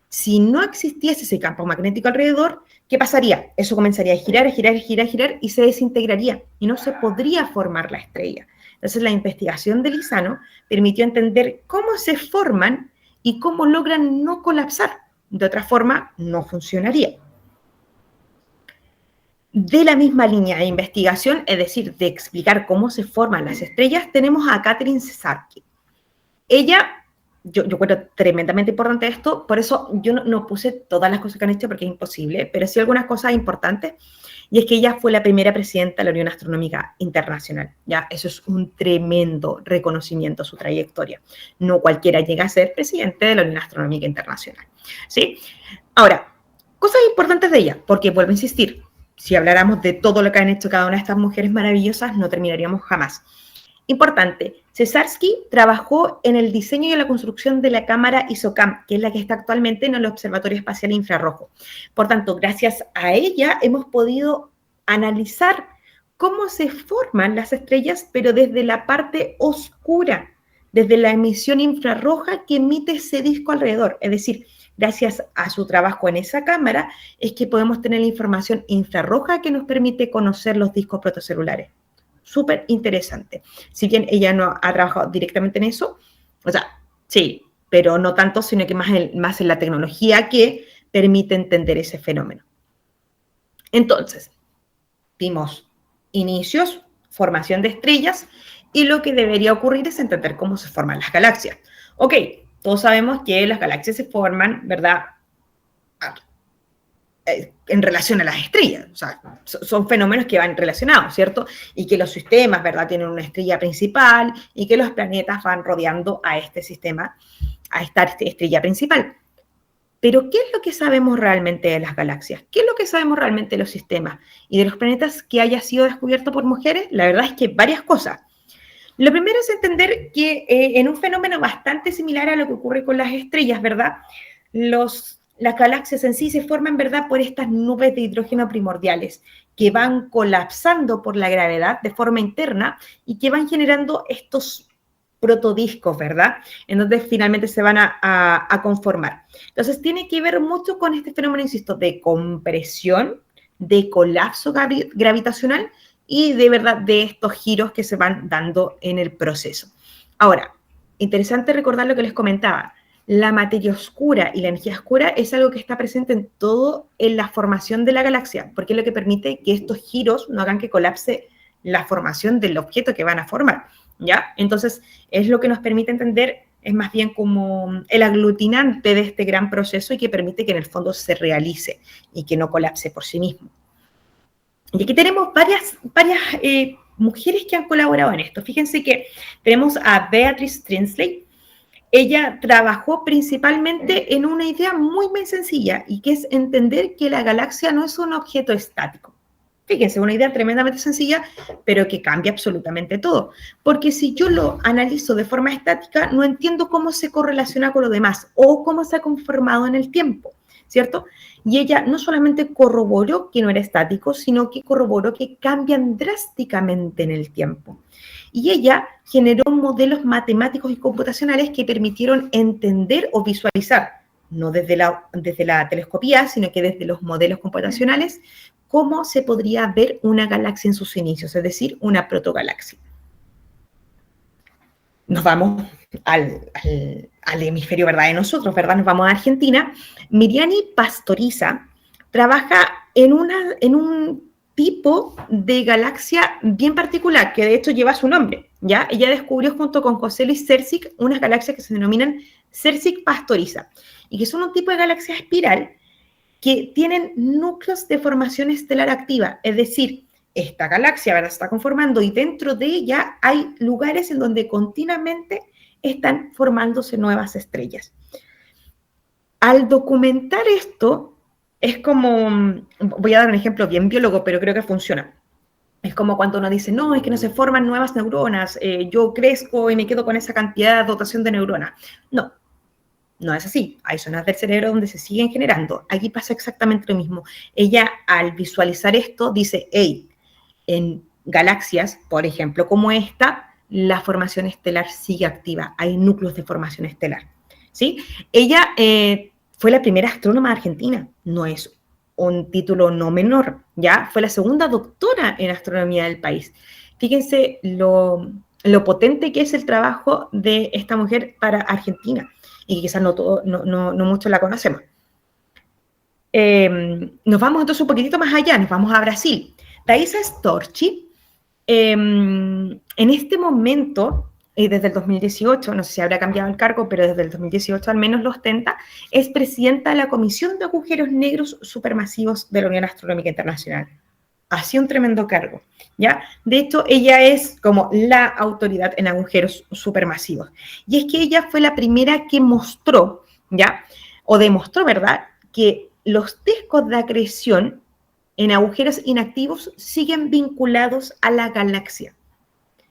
Si no existiese ese campo magnético alrededor, ¿qué pasaría? Eso comenzaría a girar, a girar, a girar, a girar y se desintegraría y no se podría formar la estrella. Entonces, la investigación de Lizano permitió entender cómo se forman y cómo logran no colapsar. De otra forma, no funcionaría. De la misma línea de investigación, es decir, de explicar cómo se forman las estrellas, tenemos a Katherine Cesarski. Ella, yo encuentro tremendamente importante esto, por eso yo no puse todas las cosas que han hecho porque es imposible, pero sí algunas cosas importantes, y es que ella fue la primera presidenta de la Unión Astronómica Internacional. Ya, eso es un tremendo reconocimiento a su trayectoria. No cualquiera llega a ser presidente de la Unión Astronómica Internacional, ¿sí? Ahora, cosas importantes de ella, porque vuelvo a insistir, si habláramos de todo lo que han hecho cada una de estas mujeres maravillosas, no terminaríamos jamás. Importante, Cesarski trabajó en el diseño y la construcción de la cámara ISOCAM, que es la que está actualmente en el Observatorio Espacial Infrarrojo. Por tanto, gracias a ella hemos podido analizar cómo se forman las estrellas, pero desde la parte oscura, desde la emisión infrarroja que emite ese disco alrededor. Es decir, gracias a su trabajo en esa cámara, es que podemos tener la información infrarroja que nos permite conocer los discos protocelulares. Súper interesante. Si bien ella no ha trabajado directamente en eso, o sea, sí, pero no tanto, sino que más en la tecnología que permite entender ese fenómeno. Entonces, vimos inicios, formación de estrellas, y lo que debería ocurrir es entender cómo se forman las galaxias. Ok, todos sabemos que las galaxias se forman, ¿verdad?, en relación a las estrellas, o sea, son fenómenos que van relacionados, ¿cierto? Y que los sistemas, ¿verdad?, tienen una estrella principal y que los planetas van rodeando a este sistema, a esta estrella principal. Pero, ¿qué es lo que sabemos realmente de las galaxias? ¿Qué es lo que sabemos realmente de los sistemas y de los planetas que haya sido descubierto por mujeres? La verdad es que varias cosas. Lo primero es entender que en un fenómeno bastante similar a lo que ocurre con las estrellas, ¿verdad?, las galaxias en sí se forman, ¿verdad?, por estas nubes de hidrógeno primordiales que van colapsando por la gravedad de forma interna y que van generando estos protodiscos, ¿verdad?, en donde finalmente se van a conformar. Entonces, tiene que ver mucho con este fenómeno, insisto, de compresión, de colapso gravitacional y de verdad de estos giros que se van dando en el proceso. Ahora, interesante recordar lo que les comentaba. La materia oscura y la energía oscura es algo que está presente en la formación de la galaxia, porque es lo que permite que estos giros no hagan que colapse la formación del objeto que van a formar, ¿ya? Entonces, es lo que nos permite entender, es más bien como el aglutinante de este gran proceso y que permite que en el fondo se realice y que no colapse por sí mismo. Y aquí tenemos varias mujeres que han colaborado en esto. Fíjense que tenemos a Beatrice Trinsley. Ella trabajó principalmente en una idea muy, muy sencilla y que es entender que la galaxia no es un objeto estático. Fíjense, una idea tremendamente sencilla, pero que cambia absolutamente todo. Porque si yo lo analizo de forma estática, no entiendo cómo se correlaciona con lo demás o cómo se ha conformado en el tiempo, ¿cierto? Y ella no solamente corroboró que no era estático, sino que corroboró que cambian drásticamente en el tiempo. Y ella generó modelos matemáticos y computacionales que permitieron entender o visualizar, no desde la telescopía, sino que desde los modelos computacionales, cómo se podría ver una galaxia en sus inicios, es decir, una protogalaxia. Nos vamos al hemisferio, ¿verdad?, de nosotros, ¿verdad? Nos vamos a Argentina. Miriani Pastoriza trabaja en un tipo de galaxia bien particular, que de hecho lleva su nombre, ¿ya? Ella descubrió junto con José Luis Csikszentmihalyi unas galaxias que se denominan Csikszentmihalyi-Pastoriza, y que son un tipo de galaxia espiral que tienen núcleos de formación estelar activa, es decir, esta galaxia, ¿verdad?, se está conformando y dentro de ella hay lugares en donde continuamente están formándose nuevas estrellas. Al documentar esto, es como, voy a dar un ejemplo bien biólogo, pero creo que funciona. Es como cuando uno dice, no, es que no se forman nuevas neuronas, yo crezco y me quedo con esa cantidad de dotación de neuronas. No, no es así. Hay zonas del cerebro donde se siguen generando. Aquí pasa exactamente lo mismo. Ella, al visualizar esto, dice, hey, en galaxias, por ejemplo, como esta, la formación estelar sigue activa. Hay núcleos de formación estelar. ¿Sí? Ella fue la primera astrónoma argentina. No es un título no menor, ¿ya? Fue la segunda doctora en astronomía del país. Fíjense lo potente que es el trabajo de esta mujer para Argentina y quizás no muchos la conocemos. Nos vamos entonces un poquitito más allá, nos vamos a Brasil. Thaisa Storchi, en este momento, desde el 2018, no sé si habrá cambiado el cargo, pero desde el 2018 al menos lo ostenta, es presidenta de la Comisión de Agujeros Negros Supermasivos de la Unión Astronómica Internacional. Así un tremendo cargo, ¿ya? De hecho, ella es como la autoridad en agujeros supermasivos. Y es que ella fue la primera que mostró, ¿ya? O demostró, ¿verdad?, que los discos de acreción en agujeros inactivos siguen vinculados a la galaxia.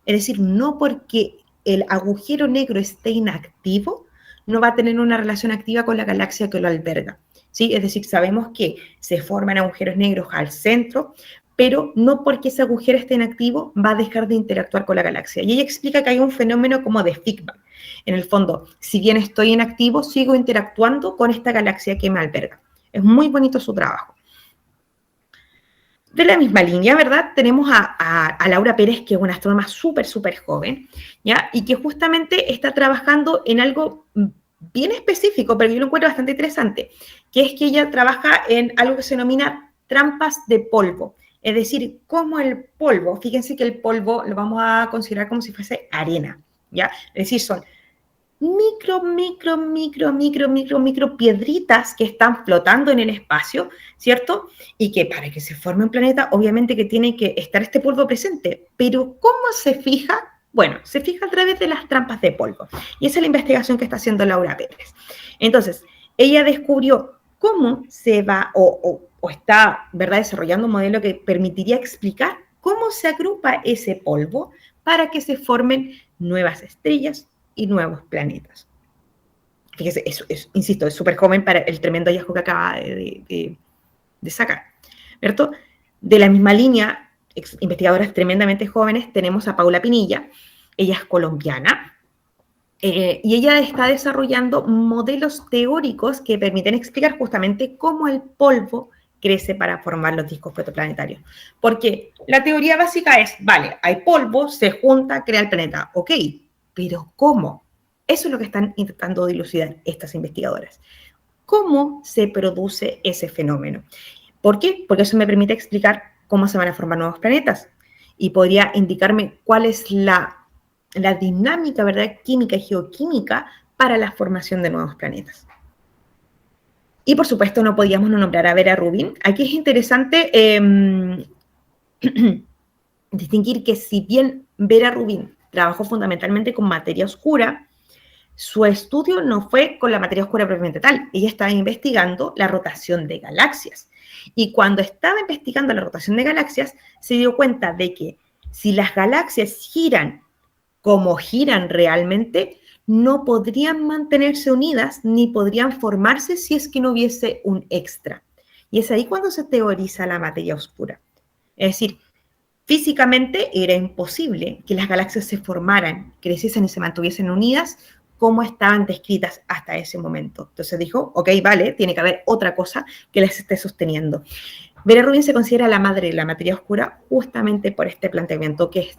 Es decir, no porque el agujero negro esté inactivo, no va a tener una relación activa con la galaxia que lo alberga. ¿Sí? Es decir, sabemos que se forman agujeros negros al centro, pero no porque ese agujero esté inactivo va a dejar de interactuar con la galaxia. Y ella explica que hay un fenómeno como de feedback. En el fondo, si bien estoy inactivo, sigo interactuando con esta galaxia que me alberga. Es muy bonito su trabajo. De la misma línea, ¿verdad? Tenemos a Laura Pérez, que es una astrónoma súper joven, ¿ya? Y que justamente está trabajando en algo bien específico, pero yo lo encuentro bastante interesante, que es que ella trabaja en algo que se denomina trampas de polvo. Es decir, como el polvo, fíjense que el polvo lo vamos a considerar como si fuese arena, ¿ya? Es decir, son micro piedritas que están flotando en el espacio, ¿cierto? Y que para que se forme un planeta, obviamente que tiene que estar este polvo presente. Pero ¿cómo se fija? Bueno, se fija a través de las trampas de polvo. Y esa es la investigación que está haciendo Laura Pérez. Entonces, ella descubrió cómo se va o está, ¿verdad?, desarrollando un modelo que permitiría explicar cómo se agrupa ese polvo para que se formen nuevas estrellas y nuevos planetas. Fíjese, insisto, es súper joven para el tremendo hallazgo que acaba de sacar, ¿cierto? De la misma línea, investigadoras tremendamente jóvenes, tenemos a Paula Pinilla. Ella es colombiana y ella está desarrollando modelos teóricos que permiten explicar justamente cómo el polvo crece para formar los discos protoplanetarios. Porque la teoría básica es, vale, hay polvo, se junta, crea el planeta, ok, pero ¿cómo? Eso es lo que están intentando dilucidar estas investigadoras. ¿Cómo se produce ese fenómeno? ¿Por qué? Porque eso me permite explicar cómo se van a formar nuevos planetas y podría indicarme cuál es la dinámica, ¿verdad?, química y geoquímica para la formación de nuevos planetas. Y por supuesto no podíamos no nombrar a Vera Rubin. Aquí es interesante distinguir que si bien Vera Rubin trabajó fundamentalmente con materia oscura, su estudio no fue con la materia oscura propiamente tal. Ella estaba investigando la rotación de galaxias. Y cuando estaba investigando la rotación de galaxias, se dio cuenta de que si las galaxias giran como giran realmente, no podrían mantenerse unidas ni podrían formarse si es que no hubiese un extra. Y es ahí cuando se teoriza la materia oscura. Es decir, físicamente era imposible que las galaxias se formaran, creciesen y se mantuviesen unidas como estaban descritas hasta ese momento. Entonces dijo, ok, vale, tiene que haber otra cosa que las esté sosteniendo. Vera Rubin se considera la madre de la materia oscura justamente por este planteamiento que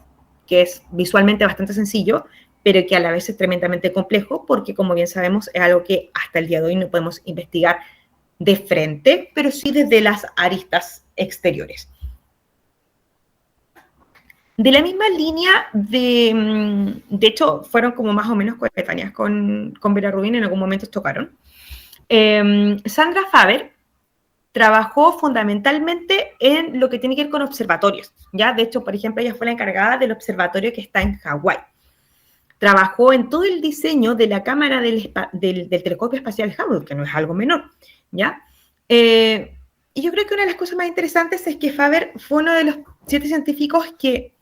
es visualmente bastante sencillo, pero que a la vez es tremendamente complejo, porque como bien sabemos es algo que hasta el día de hoy no podemos investigar de frente, pero sí desde las aristas exteriores. De la misma línea, de hecho, fueron como más o menos coetáneas con Vera Rubin, en algún momento tocaron. Sandra Faber trabajó fundamentalmente en lo que tiene que ver con observatorios, ¿ya? De hecho, por ejemplo, ella fue la encargada del observatorio que está en Hawái. Trabajó en todo el diseño de la cámara del telescopio espacial Hubble, que no es algo menor, ¿ya? Y yo creo que una de las cosas más interesantes es que Faber fue uno de los 7 científicos que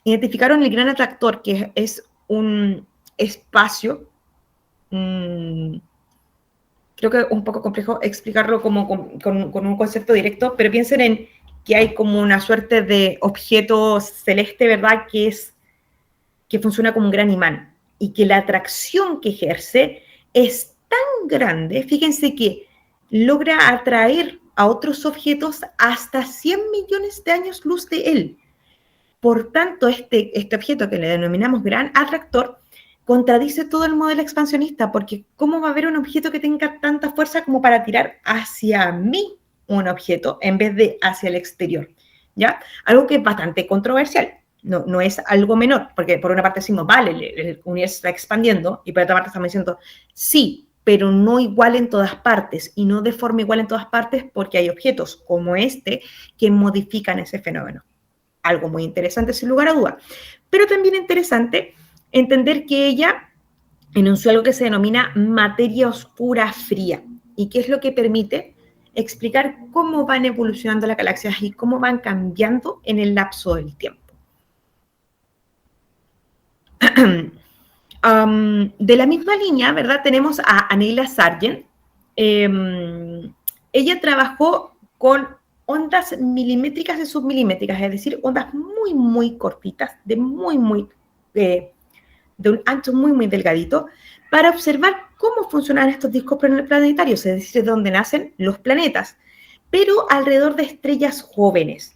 identificaron el gran atractor, que es un espacio, creo que es un poco complejo explicarlo como con un concepto directo, pero piensen en que hay como una suerte de objeto celeste, ¿verdad?, que funciona como un gran imán y que la atracción que ejerce es tan grande, fíjense que logra atraer a otros objetos hasta 100 millones de años luz de él. Por tanto, este objeto que le denominamos gran atractor contradice todo el modelo expansionista, porque ¿cómo va a haber un objeto que tenga tanta fuerza como para tirar hacia mí un objeto en vez de hacia el exterior? ¿Ya? Algo que es bastante controversial. No es algo menor, porque por una parte decimos, vale, el universo está expandiendo, y por otra parte estamos diciendo, sí, pero no igual en todas partes, y no de forma igual en todas partes, porque hay objetos como este que modifican ese fenómeno. Algo muy interesante, sin lugar a duda. Pero también interesante entender que ella enunció algo que se denomina materia oscura fría. ¿Y qué es lo que permite? Explicar cómo van evolucionando las galaxias y cómo van cambiando en el lapso del tiempo. De la misma línea, ¿verdad? Tenemos a Anela Sargent. Ella trabajó con ondas milimétricas y submilimétricas, es decir, ondas muy, muy cortitas, de un ancho muy, muy delgadito, para observar cómo funcionan estos discos planetarios, es decir, de dónde nacen los planetas, pero alrededor de estrellas jóvenes.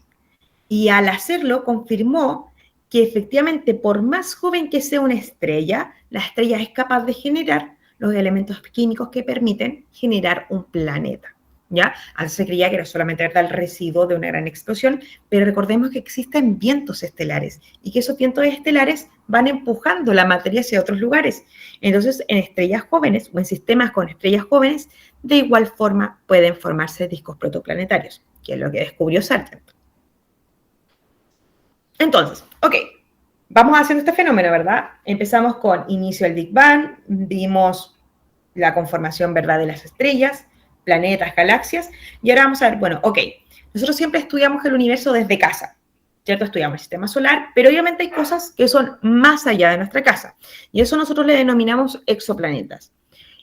Y al hacerlo, confirmó que efectivamente, por más joven que sea una estrella, la estrella es capaz de generar los elementos químicos que permiten generar un planeta. ¿Ya? Antes se creía que era solamente el residuo de una gran explosión, pero recordemos que existen vientos estelares y que esos vientos estelares van empujando la materia hacia otros lugares. Entonces, en estrellas jóvenes o en sistemas con estrellas jóvenes, de igual forma pueden formarse discos protoplanetarios, que es lo que descubrió Sargent. Entonces, ok, vamos haciendo este fenómeno, ¿verdad? Empezamos con inicio del Big Bang, vimos la conformación, ¿verdad?, de las estrellas, planetas, galaxias, y ahora vamos a ver, bueno, ok, nosotros siempre estudiamos el universo desde casa, ¿cierto? Estudiamos el sistema solar, pero obviamente hay cosas que son más allá de nuestra casa, y eso nosotros le denominamos exoplanetas.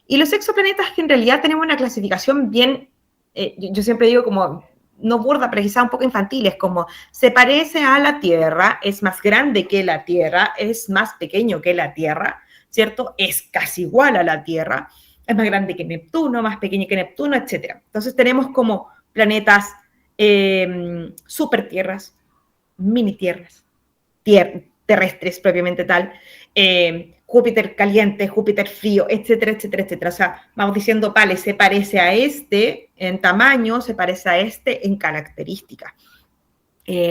Y los exoplanetas que en realidad tenemos una clasificación bien, yo siempre digo como, no burda, pero quizá un poco infantil, es como, se parece a la Tierra, es más grande que la Tierra, es más pequeño que la Tierra, ¿cierto? Es casi igual a la Tierra, es más grande que Neptuno, más pequeño que Neptuno, etc. Entonces tenemos como planetas supertierras, mini tierras, terrestres propiamente tal, Júpiter caliente, Júpiter frío, etcétera, etcétera, etcétera. O sea, vamos diciendo, vale, se parece a este en tamaño, se parece a este en características.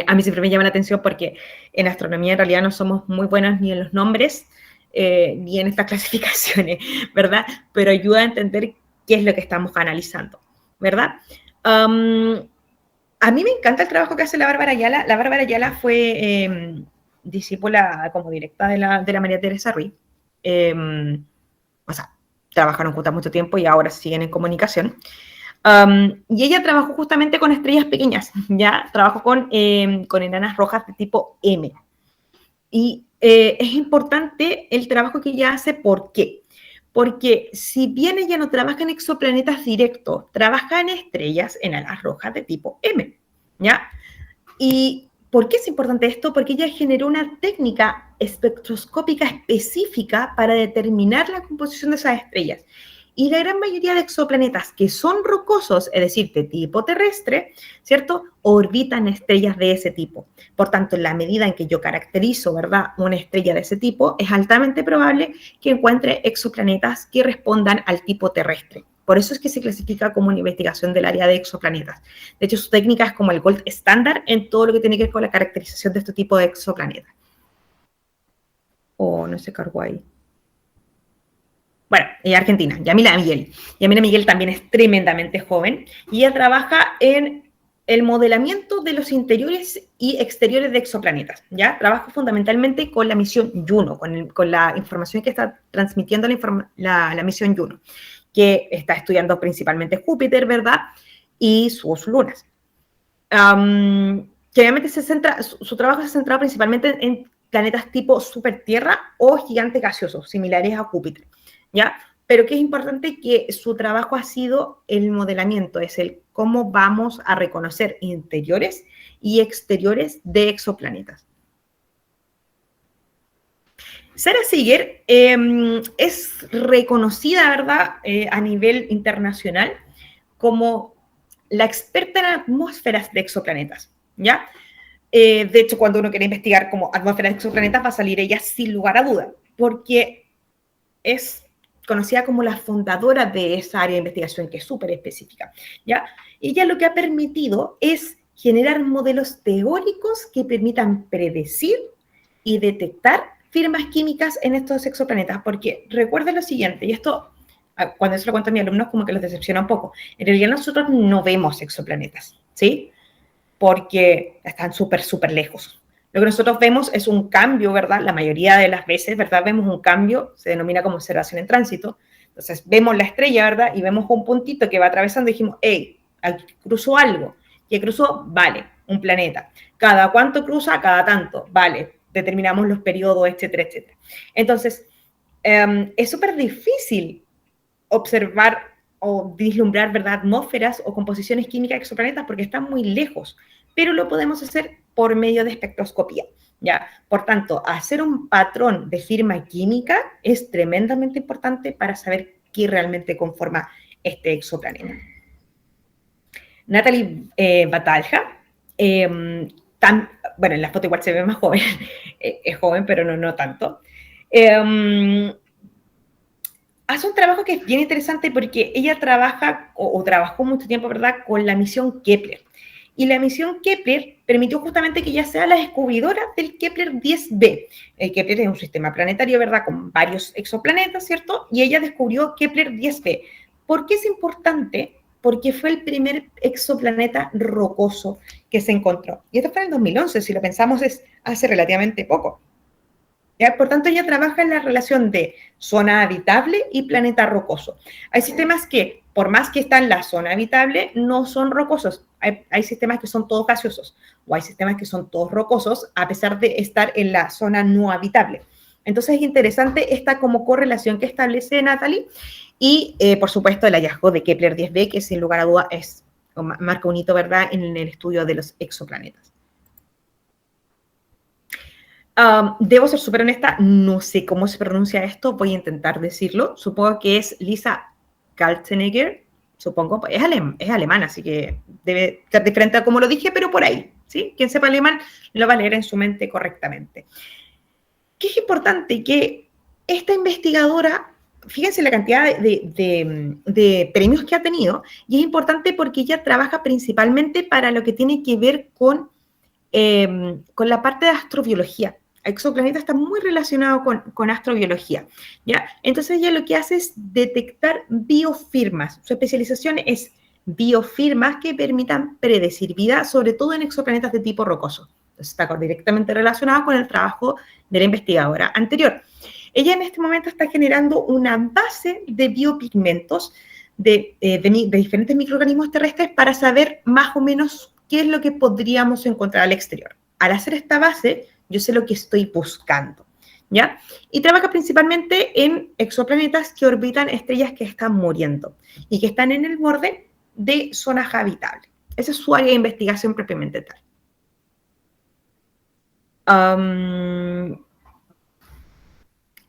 A mí siempre me llama la atención porque en astronomía en realidad no somos muy buenos ni en los nombres, ni en estas clasificaciones, ¿verdad? Pero ayuda a entender qué es lo que estamos analizando, ¿verdad? A mí me encanta el trabajo que hace la Bárbara Ayala. La Bárbara Ayala fue discípula como directa de la María Teresa Ruiz. O sea, trabajaron juntas mucho tiempo y ahora siguen en comunicación. Y ella trabajó justamente con estrellas pequeñas, ¿ya? Trabajó con enanas rojas de tipo M. Y es importante el trabajo que ella hace, ¿por qué? Porque si bien ella no trabaja en exoplanetas directos, trabaja en estrellas enanas rojas de tipo M, ¿ya? ¿Y por qué es importante esto? Porque ella generó una técnica espectroscópica específica para determinar la composición de esas estrellas. Y la gran mayoría de exoplanetas que son rocosos, es decir, de tipo terrestre, ¿cierto?, orbitan estrellas de ese tipo. Por tanto, en la medida en que yo caracterizo, ¿verdad?, una estrella de ese tipo, es altamente probable que encuentre exoplanetas que respondan al tipo terrestre. Por eso es que se clasifica como una investigación del área de exoplanetas. De hecho, su técnica es como el gold estándar en todo lo que tiene que ver con la caracterización de este tipo de exoplanetas. Oh, no se cargó ahí. Bueno, ella es argentina, Yamila Miguel. Yamila Miguel también es tremendamente joven y ella trabaja en el modelamiento de los interiores y exteriores de exoplanetas, ¿ya? Trabaja fundamentalmente con la misión Juno, con la información que está transmitiendo la misión Juno, que está estudiando principalmente Júpiter, ¿verdad? y sus lunas. Que obviamente su trabajo se ha centrado principalmente en planetas tipo supertierra o gigantes gaseosos, similares a Júpiter, ¿ya? Pero que es importante que su trabajo ha sido el modelamiento, es el cómo vamos a reconocer interiores y exteriores de exoplanetas. Sarah Seeger es reconocida, ¿verdad?, a nivel internacional como la experta en atmósferas de exoplanetas, ¿ya? De hecho, cuando uno quiere investigar como atmósferas de exoplanetas, va a salir ella sin lugar a duda, porque es conocida como la fundadora de esa área de investigación que es súper específica, ¿ya? Ella lo que ha permitido es generar modelos teóricos que permitan predecir y detectar firmas químicas en estos exoplanetas, porque recuerden lo siguiente, y esto cuando se lo cuento a mis alumnos como que los decepciona un poco, en realidad nosotros no vemos exoplanetas, ¿sí? Porque están súper lejos. Lo que nosotros vemos es un cambio, ¿verdad? La mayoría de las veces, ¿verdad? Vemos un cambio, se denomina como observación en tránsito. Entonces, vemos la estrella, ¿verdad? Y vemos un puntito que va atravesando y dijimos, hey, aquí cruzó algo. ¿Qué cruzó? Vale, un planeta. ¿Cada cuánto cruza? Cada tanto. Vale, determinamos los periodos, etcétera, etcétera. Entonces, es súper difícil observar o vislumbrar, ¿verdad?, atmósferas o composiciones químicas de exoplanetas porque están muy lejos, pero lo podemos hacer por medio de espectroscopía, ¿ya? Por tanto, hacer un patrón de firma química es tremendamente importante para saber qué realmente conforma este exoplaneta. Natalie Batalha, bueno, en la foto igual se ve más joven, es joven, pero no tanto. Hace un trabajo que es bien interesante porque ella trabaja o trabajó mucho tiempo, ¿verdad?, con la misión Kepler. Y la misión Kepler permitió justamente que ella sea la descubridora del Kepler 10b. El Kepler es un sistema planetario, ¿verdad?, con varios exoplanetas, ¿cierto? Y ella descubrió Kepler 10b. ¿Por qué es importante? Porque fue el primer exoplaneta rocoso que se encontró. Y esto fue en el 2011, si lo pensamos es hace relativamente poco. ¿Ya? Por tanto, ella trabaja en la relación de zona habitable y planeta rocoso. Hay sistemas que, por más que están en la zona habitable, no son rocosos. Hay sistemas que son todos gaseosos o hay sistemas que son todos rocosos a pesar de estar en la zona no habitable. Entonces, es interesante esta como correlación que establece Natalie y, por supuesto, el hallazgo de Kepler 10b, que sin lugar a duda marca un hito, ¿verdad?, en el estudio de los exoplanetas. Debo ser súper honesta, no sé cómo se pronuncia esto, voy a intentar decirlo. Supongo que es Lisa Kaltenegger, supongo, es alemana, así que debe ser diferente a como lo dije, pero por ahí, ¿sí? Quien sepa alemán lo va a leer en su mente correctamente. ¿Qué es importante? Que esta investigadora, fíjense la cantidad de premios que ha tenido, y es importante porque ella trabaja principalmente para lo que tiene que ver con la parte de astrobiología. Exoplaneta está muy relacionado con astrobiología, ¿ya? Entonces ella lo que hace es detectar biofirmas. Su especialización es biofirmas que permitan predecir vida, sobre todo en exoplanetas de tipo rocoso. Entonces está directamente relacionado con el trabajo de la investigadora anterior. Ella en este momento está generando una base de biopigmentos de diferentes microorganismos terrestres para saber más o menos qué es lo que podríamos encontrar al exterior. Al hacer esta base, yo sé lo que estoy buscando, ¿ya? Y trabaja principalmente en exoplanetas que orbitan estrellas que están muriendo y que están en el borde de zonas habitables. Esa es su área de investigación propiamente tal.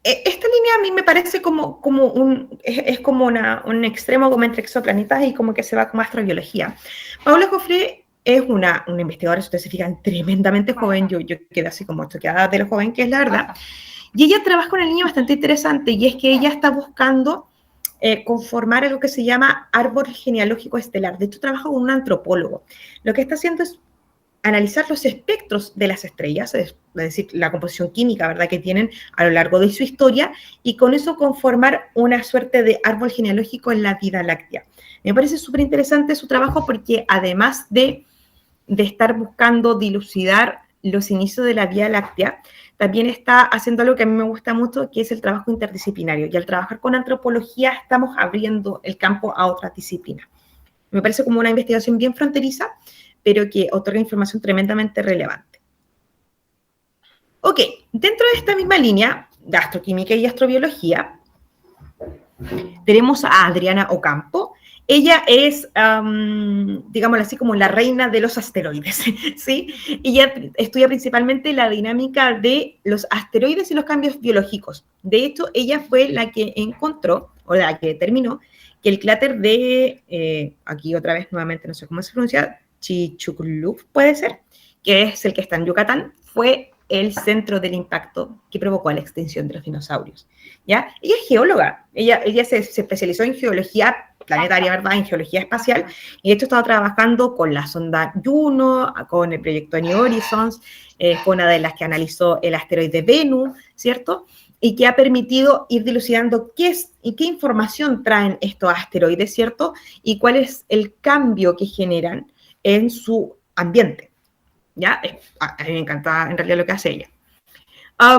Esta línea a mí me parece como un extremo como entre exoplanetas y como que se va como astrobiología. Paula Joffre es una investigadora, si ustedes se fijan, tremendamente joven. Yo quedé así como choqueada de lo joven que es, la verdad. Y ella trabaja con una línea bastante interesante, y es que ella está buscando conformar algo que se llama árbol genealógico estelar. De hecho, trabaja con un antropólogo. Lo que está haciendo es analizar los espectros de las estrellas, es decir, la composición química, ¿verdad?, que tienen a lo largo de su historia, y con eso conformar una suerte de árbol genealógico en la vida láctea. Me parece súper interesante su trabajo porque además de estar buscando dilucidar los inicios de la Vía Láctea, también está haciendo algo que a mí me gusta mucho, que es el trabajo interdisciplinario. Y al trabajar con antropología estamos abriendo el campo a otras disciplinas. Me parece como una investigación bien fronteriza, pero que otorga información tremendamente relevante. Ok, dentro de esta misma línea de astroquímica y astrobiología, tenemos a Adriana Ocampo. Ella es, digámoslo así, como la reina de los asteroides, ¿sí? Ella estudia principalmente la dinámica de los asteroides y los cambios biológicos. De hecho, ella fue la que encontró, o la que determinó, que el cráter de, aquí otra vez nuevamente, no sé cómo se pronuncia, Chicxulub, puede ser, que es el que está en Yucatán, fue el centro del impacto que provocó la extinción de los dinosaurios. ¿Ya? Ella es geóloga, ella se especializó en geología planetaria, ¿verdad? En geología espacial, y de hecho estaba trabajando con la sonda Juno, con el proyecto New Horizons, fue una de las que analizó el asteroide Venus, ¿cierto? Y que ha permitido ir dilucidando qué es y qué información traen estos asteroides, ¿cierto? Y cuál es el cambio que generan en su ambiente, ¿ya? A mí me encanta en realidad lo que hace ella. Ya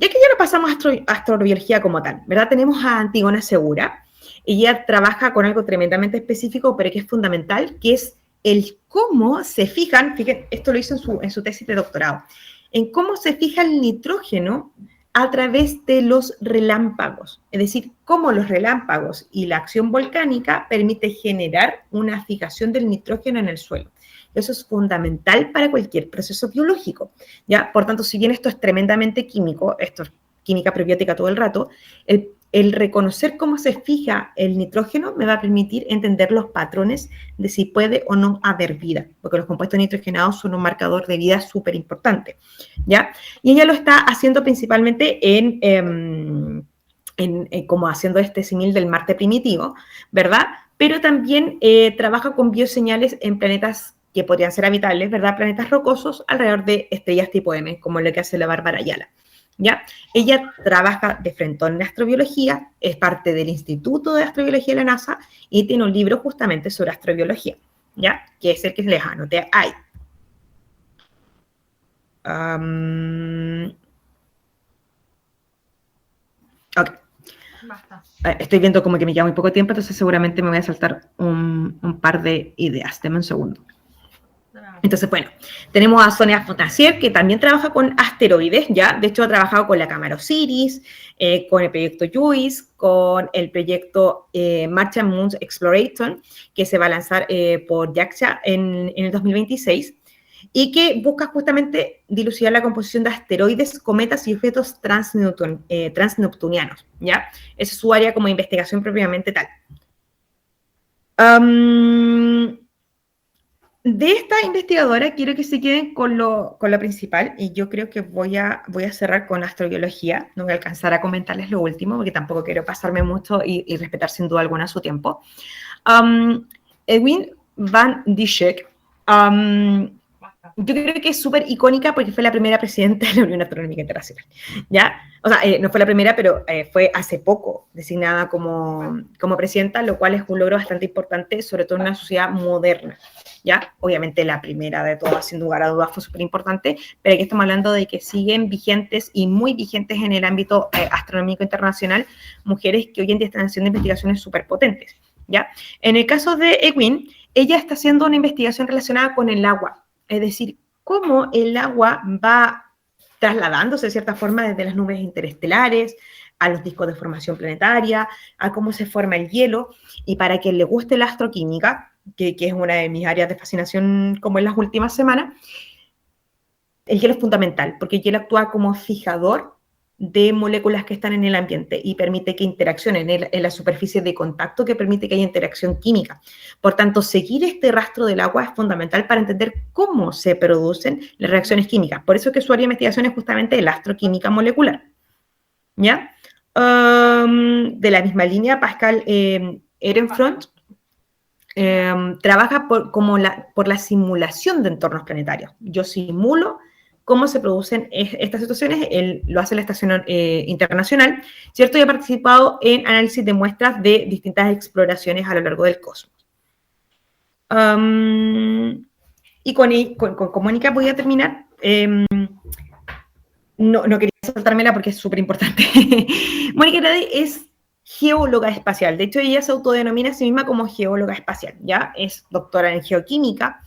que ya no pasamos a astrobiología como tal, ¿verdad? Tenemos a Antígona Segura. Ella trabaja con algo tremendamente específico, pero que es fundamental, que es el cómo se fijan, fíjense, esto lo hizo en su tesis de doctorado, en cómo se fija el nitrógeno a través de los relámpagos. Es decir, cómo los relámpagos y la acción volcánica permite generar una fijación del nitrógeno en el suelo. Eso es fundamental para cualquier proceso biológico, ¿ya? Por tanto, si bien esto es tremendamente químico, esto es química prebiótica todo el rato, el reconocer cómo se fija el nitrógeno me va a permitir entender los patrones de si puede o no haber vida, porque los compuestos nitrogenados son un marcador de vida súper importante, ¿ya? Y ella lo está haciendo principalmente como haciendo este símil del Marte primitivo, ¿verdad? Pero también trabaja con bioseñales en planetas que podrían ser habitables, ¿verdad? Planetas rocosos alrededor de estrellas tipo M, como lo que hace la Bárbara Ayala, ¿ya? Ella trabaja de frente en astrobiología, es parte del Instituto de Astrobiología de la NASA y tiene un libro justamente sobre astrobiología, ¿ya? Que es el que les anoté ahí. Ok. Basta. Estoy viendo como que me queda muy poco tiempo, entonces seguramente me voy a saltar un par de ideas. Deme un segundo. Entonces, bueno, tenemos a Sonia Fontasier, que también trabaja con asteroides, ¿ya? De hecho, ha trabajado con la cámara Osiris, con el proyecto JUICE, con el proyecto Martian Moon Exploration, que se va a lanzar por JAXA en el 2026, y que busca justamente dilucidar la composición de asteroides, cometas y objetos transneptunianos, ¿ya? Esa es su área como investigación propiamente tal. De esta investigadora quiero que se queden con lo principal, y yo creo que voy a cerrar con astrobiología. No voy a alcanzar a comentarles lo último porque tampoco quiero pasarme mucho y respetar sin duda alguna su tiempo. Edwin van Dijk, yo creo que es súper icónica porque fue la primera presidenta de la Unión Astronómica Internacional, ¿ya? O sea, no fue la primera, pero fue hace poco designada como presidenta, lo cual es un logro bastante importante, sobre todo en una sociedad moderna, ¿ya? Obviamente la primera de todas, sin lugar a dudas, fue súper importante, pero aquí estamos hablando de que siguen vigentes y muy vigentes en el ámbito astronómico internacional, mujeres que hoy en día están haciendo investigaciones súper potentes, ¿ya? En el caso de Edwin, ella está haciendo una investigación relacionada con el agua. Es decir, cómo el agua va trasladándose de cierta forma desde las nubes interestelares a los discos de formación planetaria, a cómo se forma el hielo. Y para quien le guste la astroquímica, que es una de mis áreas de fascinación como en las últimas semanas, el hielo es fundamental, porque el hielo actúa como fijador de moléculas que están en el ambiente y permite que interaccionen en la superficie de contacto, que permite que haya interacción química. Por tanto, seguir este rastro del agua es fundamental para entender cómo se producen las reacciones químicas. Por eso es que su área de investigación es justamente la astroquímica molecular, ¿ya? De la misma línea, Pascal Ehrenfront trabaja por la simulación de entornos planetarios. Yo simulo cómo se producen estas situaciones, él lo hace la Estación Internacional, ¿cierto? Y ha participado en análisis de muestras de distintas exploraciones a lo largo del cosmos. Y con Mónica voy a terminar. No quería saltármela porque es súper importante. Mónica Grady es geóloga espacial. De hecho, ella se autodenomina a sí misma como geóloga espacial, ¿ya? Es doctora en geoquímica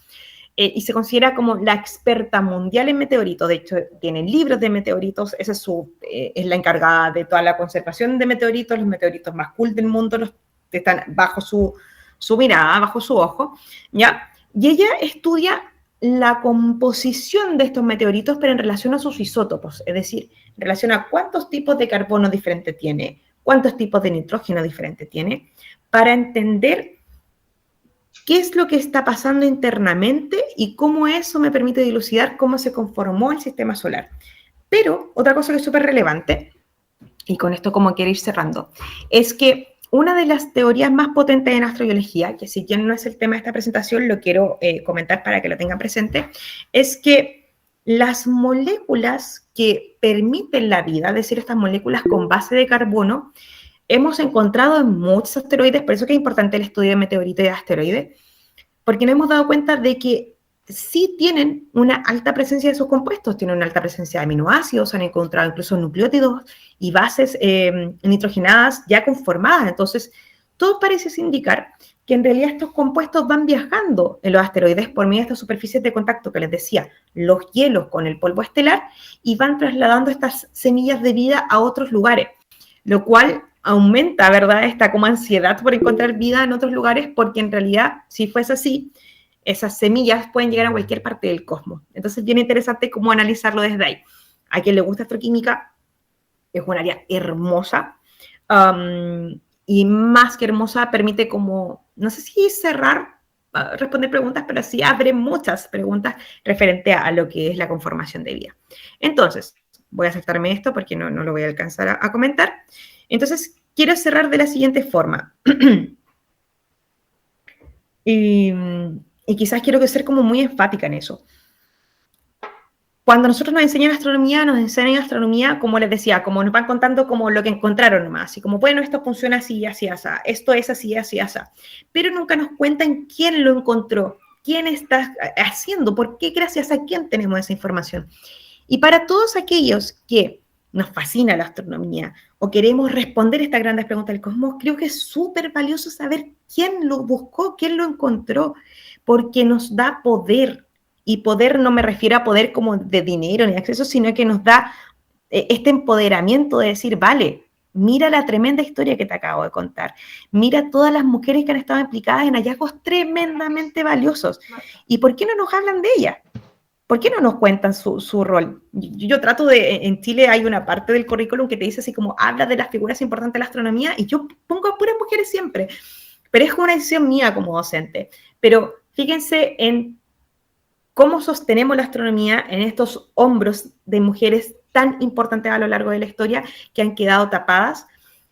y se considera como la experta mundial en meteoritos. De hecho, tiene libros de meteoritos, esa es la encargada de toda la conservación de meteoritos, los meteoritos más cool del mundo están bajo su mirada, bajo su ojo, ¿ya? Y ella estudia la composición de estos meteoritos, pero en relación a sus isótopos, es decir, en relación a cuántos tipos de carbono diferentes tiene, cuántos tipos de nitrógeno diferentes tiene, para entender qué es lo que está pasando internamente y cómo eso me permite dilucidar cómo se conformó el sistema solar. Pero otra cosa que es súper relevante, y con esto como quiero ir cerrando, es que una de las teorías más potentes en astrobiología, que si bien no es el tema de esta presentación, lo quiero comentar para que lo tengan presente, es que las moléculas que permiten la vida, es decir, estas moléculas con base de carbono, hemos encontrado en muchos asteroides, por eso que es importante el estudio de meteoritos y de asteroides, porque nos hemos dado cuenta de que sí tienen una alta presencia de sus compuestos, tienen una alta presencia de aminoácidos, han encontrado incluso nucleótidos y bases nitrogenadas ya conformadas. Entonces, todo parece indicar que en realidad estos compuestos van viajando en los asteroides por medio de estas superficies de contacto que les decía, los hielos con el polvo estelar, y van trasladando estas semillas de vida a otros lugares, lo cual aumenta, ¿verdad?, esta como ansiedad por encontrar vida en otros lugares, porque en realidad, si fuese así, esas semillas pueden llegar a cualquier parte del cosmos. Entonces, bien interesante cómo analizarlo desde ahí. A quien le gusta astroquímica, es un área hermosa, y más que hermosa, permite como, no sé si cerrar, responder preguntas, pero sí abre muchas preguntas referente a lo que es la conformación de vida. Entonces, voy a saltarme esto porque no lo voy a alcanzar a comentar. Entonces, quiero cerrar de la siguiente forma. y quizás quiero ser como muy enfática en eso. Cuando nosotros nos enseñan astronomía, como les decía, como nos van contando como lo que encontraron nomás, y como, bueno, esto funciona así, así, así, esto es así, así, así, pero nunca nos cuentan quién lo encontró, quién está haciendo, por qué, gracias a quién tenemos esa información. Y para todos aquellos que nos fascina la astronomía o queremos responder estas grandes preguntas del cosmos, creo que es súper valioso saber quién lo buscó, quién lo encontró, porque nos da poder. Y poder no me refiero a poder como de dinero ni acceso, sino que nos da este empoderamiento de decir, vale, mira la tremenda historia que te acabo de contar, mira todas las mujeres que han estado implicadas en hallazgos tremendamente valiosos. ¿Y por qué no nos hablan de ellas? ¿Por qué no nos cuentan su rol? Yo trato en Chile hay una parte del currículum que te dice así como, habla de las figuras importantes de la astronomía, y yo pongo a puras mujeres siempre, pero es una decisión mía como docente. Pero fíjense en cómo sostenemos la astronomía en estos hombros de mujeres tan importantes a lo largo de la historia que han quedado tapadas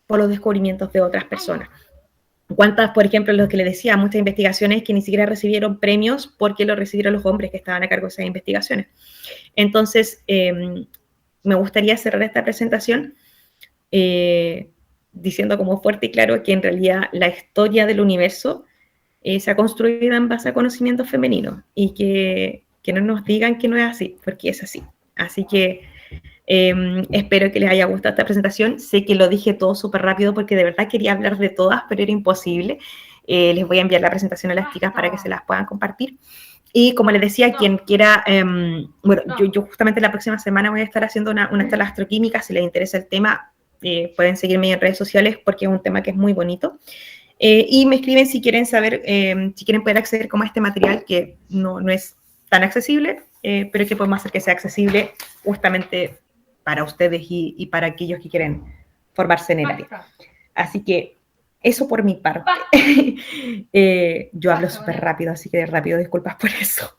por los descubrimientos de otras personas. ¿Cuántas, por ejemplo, lo que le decía, muchas investigaciones que ni siquiera recibieron premios porque lo recibieron los hombres que estaban a cargo de esas investigaciones? Entonces, me gustaría cerrar esta presentación diciendo como fuerte y claro que en realidad la historia del universo se ha construido en base a conocimientos femeninos y que no nos digan que no es así, porque es así. Así que espero que les haya gustado esta presentación. Sé que lo dije todo súper rápido porque de verdad quería hablar de todas, pero era imposible. Les voy a enviar la presentación a las chicas para que se las puedan compartir. Y como les decía, quien quiera, bueno, yo justamente la próxima semana voy a estar haciendo una charla astroquímica. Si les interesa el tema, pueden seguirme en redes sociales porque es un tema que es muy bonito. Y me escriben si quieren saber, si quieren poder acceder como a este material que no es tan accesible, pero que podemos hacer que sea accesible justamente para ustedes y para aquellos que quieren formarse en el área. Así que eso por mi parte. Yo hablo súper rápido, así que rápido, disculpas por eso.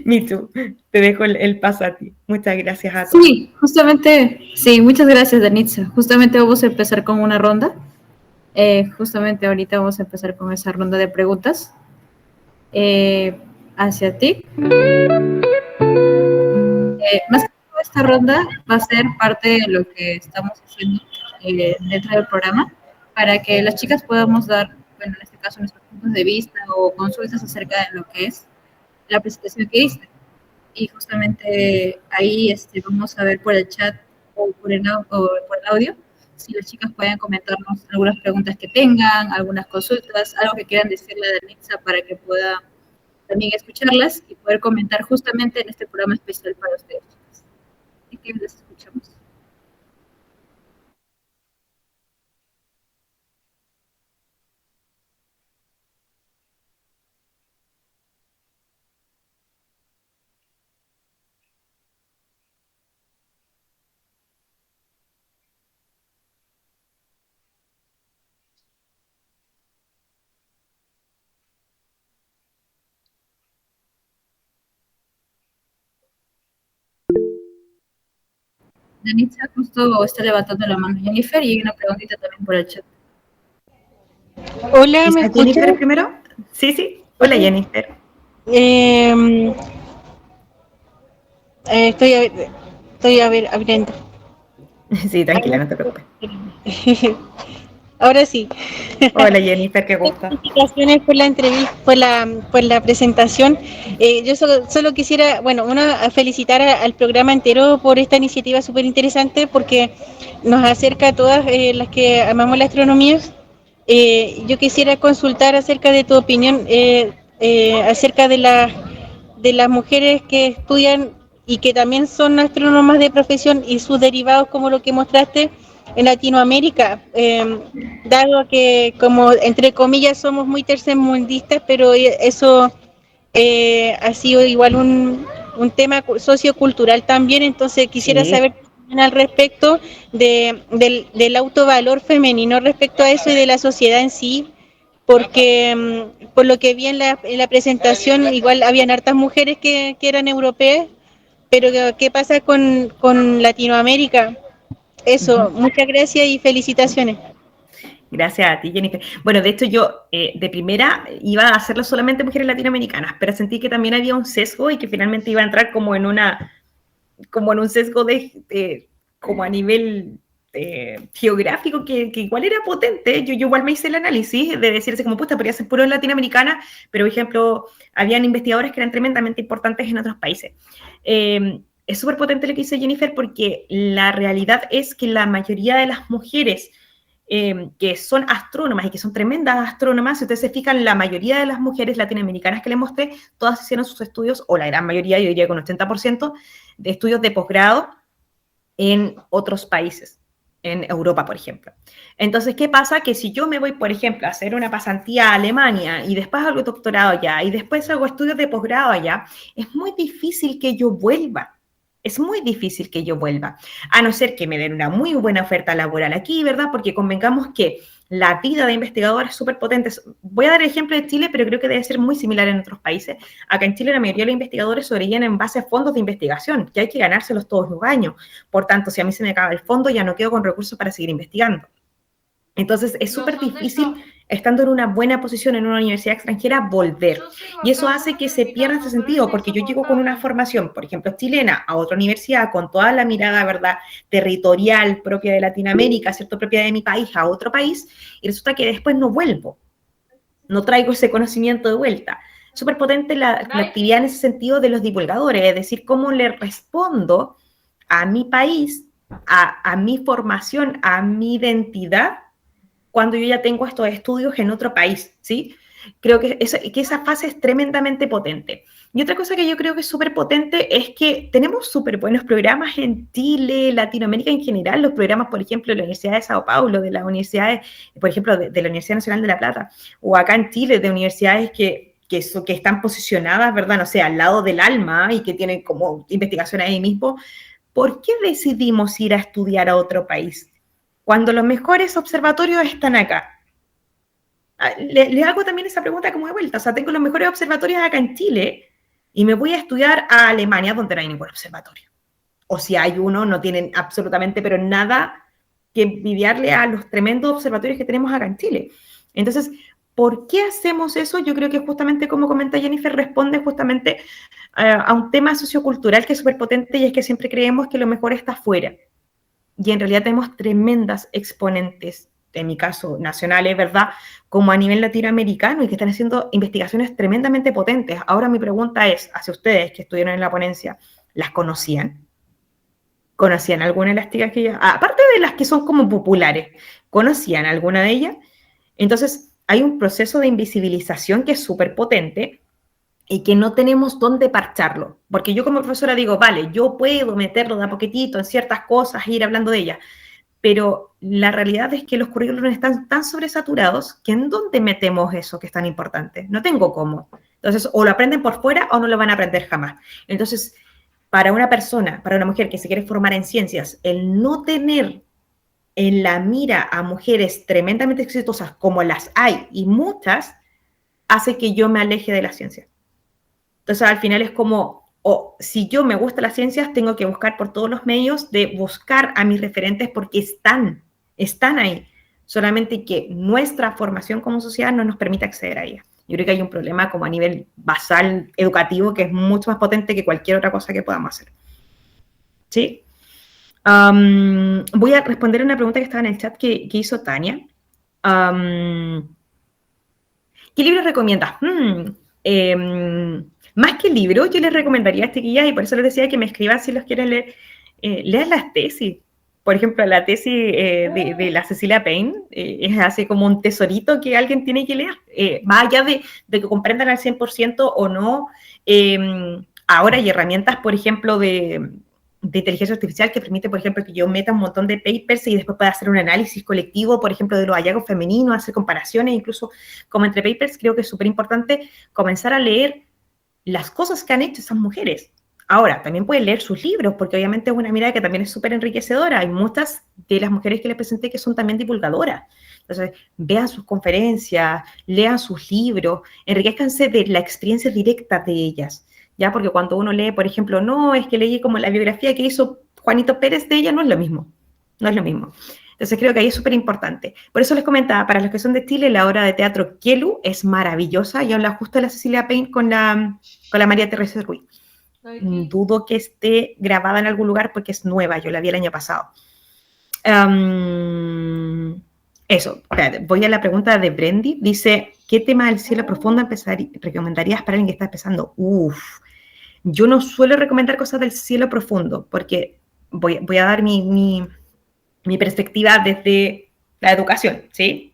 Mitu, te dejo el paso a ti. Muchas gracias a todos. Sí, justamente, sí, muchas gracias, Danitza. Justamente vamos a empezar con una ronda. Justamente ahorita vamos a empezar con esa ronda de preguntas hacia ti. Más que todo, esta ronda va a ser parte de lo que estamos haciendo dentro del programa para que las chicas podamos dar, bueno, en este caso, nuestros puntos de vista o consultas acerca de lo que es la presentación que hiciste. Y justamente ahí vamos a ver por el chat o por el audio si las chicas pueden comentarnos algunas preguntas que tengan, algunas consultas, algo que quieran decirle a Danitza para que pueda también escucharlas y poder comentar justamente en este programa especial para ustedes, chicas. Así que les escuchamos. Danitza justo está levantando la mano Jennifer y hay una preguntita también por el chat. Hola, ¿me ¿A escuchas? Jennifer primero? Sí, sí. Hola, Jennifer. Estoy abriendo. Sí, tranquila, no te preocupes. Ahora sí. Hola, Jennifer, qué gusto. Felicitaciones por la entrevista, por la presentación. Yo solo quisiera, bueno, felicitar al programa entero por esta iniciativa súper interesante porque nos acerca a todas las que amamos la astronomía. Yo quisiera consultar acerca de tu opinión acerca de las mujeres que estudian y que también son astrónomas de profesión y sus derivados, como lo que mostraste en Latinoamérica, dado que, como entre comillas, somos muy tercermundistas, pero eso ha sido igual un tema sociocultural también, entonces quisiera Sí. saber al respecto del autovalor femenino respecto a eso y de la sociedad en sí, porque por lo que vi en la presentación igual habían hartas mujeres que eran europeas, pero ¿qué pasa con Latinoamérica? Eso, muchas gracias y felicitaciones. Gracias a ti, Jennifer. Bueno, de hecho yo de primera iba a hacerlo solamente mujeres latinoamericanas, pero sentí que también había un sesgo y que finalmente iba a entrar como en un sesgo como a nivel geográfico que igual era potente. Yo igual me hice el análisis de decirse como, puta, podría ser puro latinoamericana, pero por ejemplo, habían investigadores que eran tremendamente importantes en otros países. Es súper potente lo que dice Jennifer porque la realidad es que la mayoría de las mujeres que son astrónomas y que son tremendas astrónomas, si ustedes se fijan, la mayoría de las mujeres latinoamericanas que les mostré, todas hicieron sus estudios, o la gran mayoría, yo diría con 80%, de estudios de posgrado en otros países, en Europa, por ejemplo. Entonces, ¿qué pasa? Que si yo me voy, por ejemplo, a hacer una pasantía a Alemania y después hago doctorado allá y después hago estudios de posgrado allá, es muy difícil que yo vuelva. Es muy difícil que yo vuelva, a no ser que me den una muy buena oferta laboral aquí, ¿verdad? Porque convengamos que la vida de investigador es súper potente. Voy a dar el ejemplo de Chile, pero creo que debe ser muy similar en otros países. Acá en Chile la mayoría de los investigadores sobreviven en base a fondos de investigación, que hay que ganárselos todos los años. Por tanto, si a mí se me acaba el fondo, ya no quedo con recursos para seguir investigando. Entonces, es súper difícil, estando en una buena posición en una universidad extranjera, volver. Y eso hace que se pierda ese sentido, porque yo llego con una formación, por ejemplo, chilena, a otra universidad, con toda la mirada, ¿verdad?, territorial propia de Latinoamérica, ¿cierto?, propia de mi país, a otro país, y resulta que después no vuelvo, no traigo ese conocimiento de vuelta. Súper potente la actividad en ese sentido de los divulgadores, es decir, cómo le respondo a mi país, a mi formación, a mi identidad, cuando yo ya tengo estos estudios en otro país, ¿sí? Creo que esa fase es tremendamente potente. Y otra cosa que yo creo que es súper potente es que tenemos súper buenos programas en Chile, Latinoamérica en general, los programas, por ejemplo, de la Universidad de Sao Paulo, de las universidades, por ejemplo, de la Universidad Nacional de La Plata, o acá en Chile, de universidades que están posicionadas, ¿verdad? No sé, al lado del alma y que tienen como investigación ahí mismo. ¿Por qué decidimos ir a estudiar a otro país cuando los mejores observatorios están acá? Le hago también esa pregunta como de vuelta. O sea, tengo los mejores observatorios acá en Chile y me voy a estudiar a Alemania donde no hay ningún observatorio. O si hay uno, no tienen absolutamente, pero nada que envidiarle a los tremendos observatorios que tenemos acá en Chile. Entonces, ¿por qué hacemos eso? Yo creo que justamente, como comenta Jennifer, responde justamente a un tema sociocultural que es súper potente y es que siempre creemos que lo mejor está afuera. Y en realidad tenemos tremendas exponentes, en mi caso nacionales, ¿verdad? Como a nivel latinoamericano y que están haciendo investigaciones tremendamente potentes. Ahora mi pregunta es, hacia ustedes que estuvieron en la ponencia, ¿las conocían? ¿Conocían alguna de las chicas que yo, aparte de las que son como populares, conocían alguna de ellas? Entonces, hay un proceso de invisibilización que es súper potente y que no tenemos dónde parcharlo. Porque yo como profesora digo, vale, yo puedo meterlo de a poquitito en ciertas cosas e ir hablando de ellas, pero la realidad es que los currículos están tan sobresaturados que ¿en dónde metemos eso que es tan importante? No tengo cómo. Entonces, o lo aprenden por fuera o no lo van a aprender jamás. Entonces, para una persona, para una mujer que se quiere formar en ciencias, el no tener en la mira a mujeres tremendamente exitosas como las hay y muchas, hace que yo me aleje de la ciencia. Entonces, al final es como, si yo me gusta las ciencias, tengo que buscar por todos los medios de buscar a mis referentes porque están ahí. Solamente que nuestra formación como sociedad no nos permite acceder a ellas. Yo creo que hay un problema como a nivel basal educativo que es mucho más potente que cualquier otra cosa que podamos hacer. ¿Sí? Voy a responder una pregunta que estaba en el chat que hizo Tania. ¿Qué libro recomiendas? Más que libro, yo les recomendaría a chiquillas, y por eso les decía que me escriban si los quieren leer, lean las tesis. Por ejemplo, la tesis de la Cecilia Payne es así como un tesorito que alguien tiene que leer. Más allá de que comprendan al 100% o no, ahora hay herramientas, por ejemplo, de inteligencia artificial que permite, por ejemplo, que yo meta un montón de papers y después pueda hacer un análisis colectivo, por ejemplo, de los hallazgos femeninos, hacer comparaciones, incluso como entre papers. Creo que es súper importante comenzar a leer las cosas que han hecho esas mujeres. Ahora, también pueden leer sus libros, porque obviamente es una mirada que también es súper enriquecedora. Hay muchas de las mujeres que les presenté que son también divulgadoras. Entonces, vean sus conferencias, lean sus libros, enriquezcanse de la experiencia directa de ellas. ¿Ya? Porque cuando uno lee, por ejemplo, no, es que leí como la biografía que hizo Juanito Pérez de ella, no es lo mismo. No es lo mismo. Entonces creo que ahí es súper importante. Por eso les comentaba, para los que son de Chile, la obra de teatro Kielu es maravillosa y habla justo de la Cecilia Payne con la María Teresa Ruiz. Dudo que esté grabada en algún lugar porque es nueva, yo la vi el año pasado. Eso, espérate, voy a la pregunta de Brendy. Dice, ¿qué tema del cielo profundo recomendarías para alguien que está empezando? Yo no suelo recomendar cosas del cielo profundo porque voy a dar mi perspectiva desde la educación, ¿sí?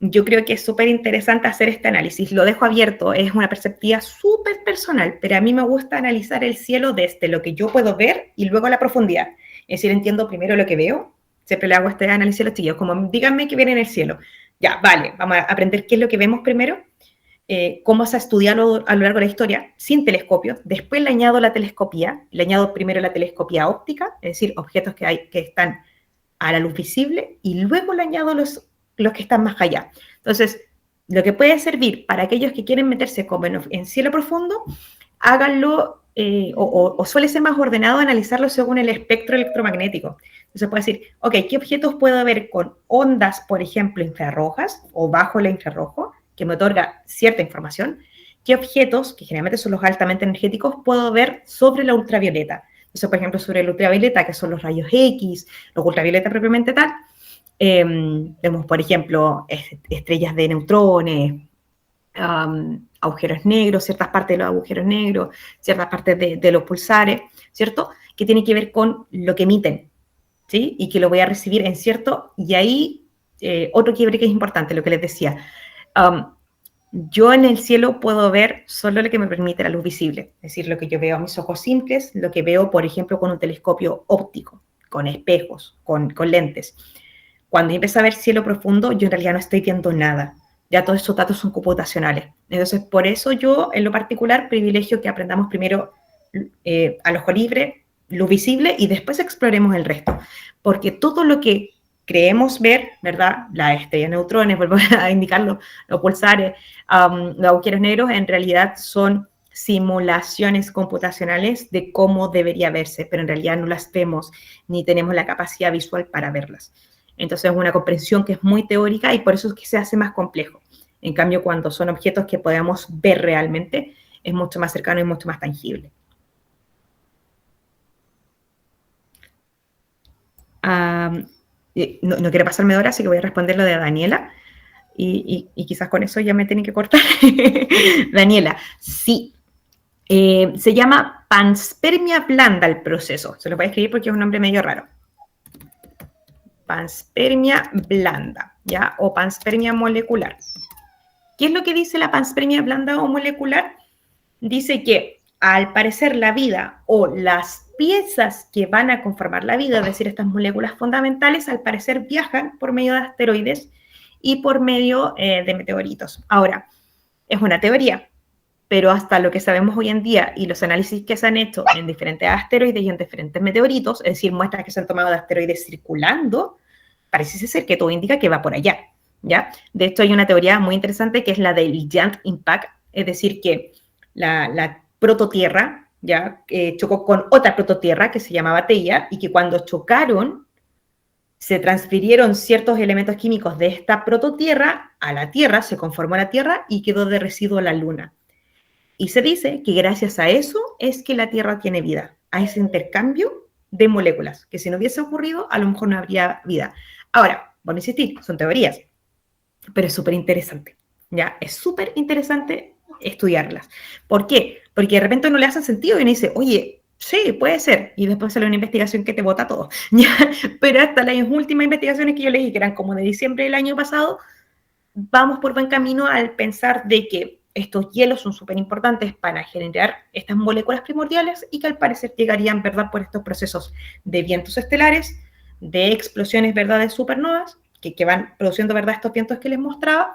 Yo creo que es súper interesante hacer este análisis. Lo dejo abierto, es una perspectiva súper personal, pero a mí me gusta analizar el cielo desde lo que yo puedo ver y luego la profundidad. Es decir, entiendo primero lo que veo. Siempre le hago este análisis a los chicos, como díganme qué viene en el cielo. Ya, vale, vamos a aprender qué es lo que vemos primero, cómo se ha estudiado a lo largo de la historia, sin telescopio. Después le añado la telescopía, le añado primero la telescopía óptica, es decir, objetos que están a la luz visible, y luego le añado los que están más allá. Entonces, lo que puede servir para aquellos que quieren meterse como en cielo profundo, háganlo, o suele ser más ordenado analizarlo según el espectro electromagnético. Entonces puede decir, ok, ¿qué objetos puedo ver con ondas, por ejemplo, infrarrojas o bajo el infrarrojo, que me otorga cierta información? ¿Qué objetos, que generalmente son los altamente energéticos, puedo ver sobre la ultravioleta? Entonces, por ejemplo, sobre la ultravioleta, que son los rayos X, los ultravioleta propiamente tal, vemos, por ejemplo, estrellas de neutrones, agujeros negros, ciertas partes de los agujeros negros, ciertas partes de los pulsares, ¿cierto? Que tiene que ver con lo que emiten, ¿sí? Y que lo voy a recibir en cierto, y ahí otro quiebre que es importante, lo que les decía. Yo en el cielo puedo ver solo lo que me permite la luz visible, es decir, lo que yo veo a mis ojos simples, lo que veo, por ejemplo, con un telescopio óptico, con espejos, con lentes. Cuando empiezo a ver cielo profundo, yo en realidad no estoy viendo nada. Ya todos esos datos son computacionales. Entonces, por eso yo, en lo particular, privilegio que aprendamos primero al ojo libre, luz visible, y después exploremos el resto. Porque todo lo que creemos ver, ¿verdad? Las estrellas de neutrones, vuelvo a indicarlo, los pulsares, los agujeros negros, en realidad son simulaciones computacionales de cómo debería verse, pero en realidad no las vemos ni tenemos la capacidad visual para verlas. Entonces es una comprensión que es muy teórica y por eso es que se hace más complejo. En cambio, cuando son objetos que podemos ver realmente, es mucho más cercano y mucho más tangible. No quiero pasarme de hora, así que voy a responder lo de Daniela. Y quizás con eso ya me tienen que cortar. Daniela, sí. Se llama panspermia blanda el proceso. Se lo voy a escribir porque es un nombre medio raro. Panspermia blanda, ¿ya? O panspermia molecular. ¿Qué es lo que dice la panspermia blanda o molecular? Dice que, al parecer, la vida o las piezas que van a conformar la vida, es decir, estas moléculas fundamentales, al parecer viajan por medio de asteroides y por medio de meteoritos. Ahora, es una teoría, pero hasta lo que sabemos hoy en día y los análisis que se han hecho en diferentes asteroides y en diferentes meteoritos, es decir, muestras que se han tomado de asteroides circulando, parece ser que todo indica que va por allá, ¿ya? De hecho, hay una teoría muy interesante que es la del Giant Impact, es decir, que la prototierra, ¿ya? Chocó con otra prototierra que se llamaba Theia, y que cuando chocaron, se transfirieron ciertos elementos químicos de esta prototierra a la Tierra, se conformó la Tierra y quedó de residuo la Luna. Y se dice que gracias a eso es que la Tierra tiene vida, a ese intercambio de moléculas, que si no hubiese ocurrido, a lo mejor no habría vida. Ahora, bueno, insistir, son teorías, pero es súper interesante, ¿ya? Es súper interesante estudiarlas. ¿Por qué? Porque de repente no le hacen sentido y uno dice, oye, sí, puede ser, y después sale una investigación que te bota todo, ¿ya? Pero hasta las últimas investigaciones que yo leí, que eran como de diciembre del año pasado, vamos por buen camino al pensar de que estos hielos son súper importantes para generar estas moléculas primordiales y que al parecer llegarían, ¿verdad?, por estos procesos de vientos estelares, de explosiones, ¿verdad?, de supernovas, que van produciendo, ¿verdad?, estos vientos que les mostraba,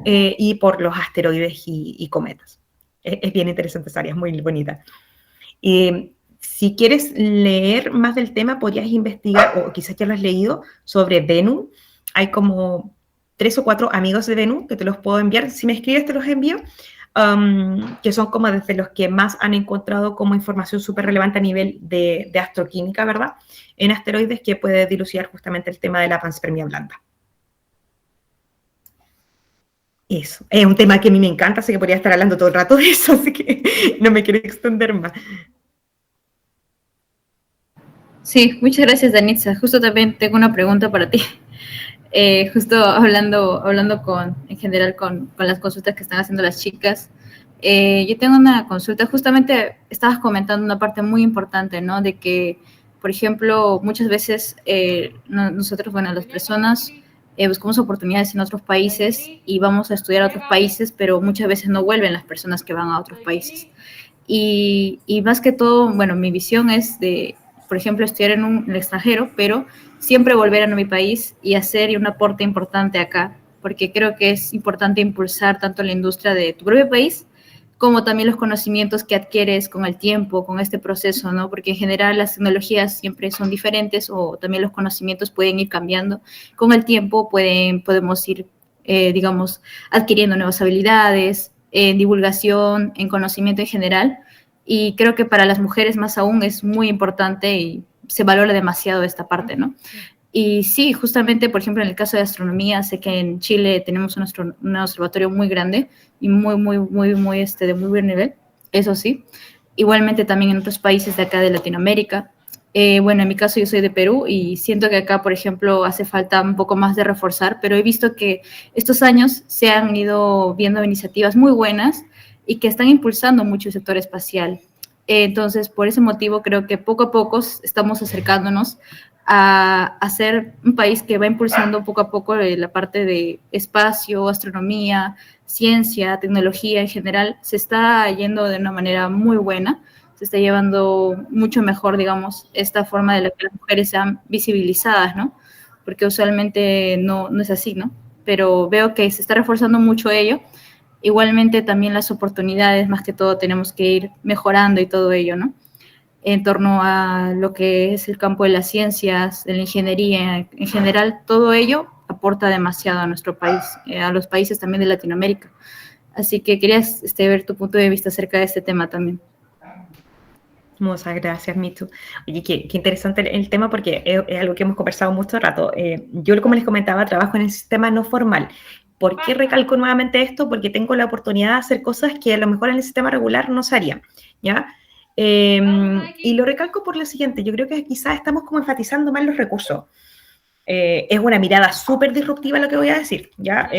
y por los asteroides y cometas. Es bien interesante esa área, es muy bonita. Si quieres leer más del tema, podrías investigar, o quizás ya lo has leído, sobre Bennu. Hay como 3 o 4 amigos de Bennu que te los puedo enviar. Si me escribes, te los envío, que son como desde los que más han encontrado como información súper relevante a nivel de astroquímica, ¿verdad?, en asteroides, que puede dilucidar justamente el tema de la panspermia blanda. Eso, es un tema que a mí me encanta, así que podría estar hablando todo el rato de eso, así que no me quiero extender más. Sí, muchas gracias, Danitza. Justo también tengo una pregunta para ti. Justo hablando en general con las consultas que están haciendo las chicas, yo tengo una consulta. Justamente estabas comentando una parte muy importante, ¿no? De que, por ejemplo, muchas veces nosotros, bueno, las personas buscamos oportunidades en otros países y vamos a estudiar a otros países, pero muchas veces no vuelven las personas que van a otros países. Y más que todo, bueno, mi visión es de, por ejemplo, estudiar en el extranjero, pero siempre volver a mi país y hacer un aporte importante acá, porque creo que es importante impulsar tanto la industria de tu propio país, como también los conocimientos que adquieres con el tiempo, con este proceso, ¿no? Porque en general las tecnologías siempre son diferentes, o también los conocimientos pueden ir cambiando. Con el tiempo podemos ir, digamos, adquiriendo nuevas habilidades, en divulgación, en conocimiento en general, y creo que para las mujeres más aún es muy importante y se valora demasiado esta parte, ¿no? Y sí, justamente, por ejemplo, en el caso de astronomía, sé que en Chile tenemos un observatorio muy grande y de muy buen nivel, eso sí. Igualmente también en otros países de acá de Latinoamérica. Bueno, en mi caso yo soy de Perú y siento que acá, por ejemplo, hace falta un poco más de reforzar, pero he visto que estos años se han ido viendo iniciativas muy buenas y que están impulsando mucho el sector espacial. Entonces, por ese motivo, creo que poco a poco estamos acercándonos a ser un país que va impulsando poco a poco la parte de espacio, astronomía, ciencia, tecnología en general. Se está yendo de una manera muy buena, se está llevando mucho mejor, digamos, esta forma de la que las mujeres sean visibilizadas, ¿no? Porque usualmente no es así, ¿no? Pero veo que se está reforzando mucho ello. Igualmente también las oportunidades, más que todo, tenemos que ir mejorando y todo ello, ¿no? En torno a lo que es el campo de las ciencias, de la ingeniería, en general, todo ello aporta demasiado a nuestro país, a los países también de Latinoamérica. Así que quería ver tu punto de vista acerca de este tema también. Muchas gracias, Mitu. Oye, qué interesante el tema, porque es algo que hemos conversado mucho rato. Yo, como les comentaba, trabajo en el sistema no formal. ¿Por qué recalco nuevamente esto? Porque tengo la oportunidad de hacer cosas que a lo mejor en el sistema regular no se harían, ¿ya? Y lo recalco por lo siguiente: yo creo que quizás estamos como enfatizando más los recursos. Es una mirada súper disruptiva lo que voy a decir, ¿ya?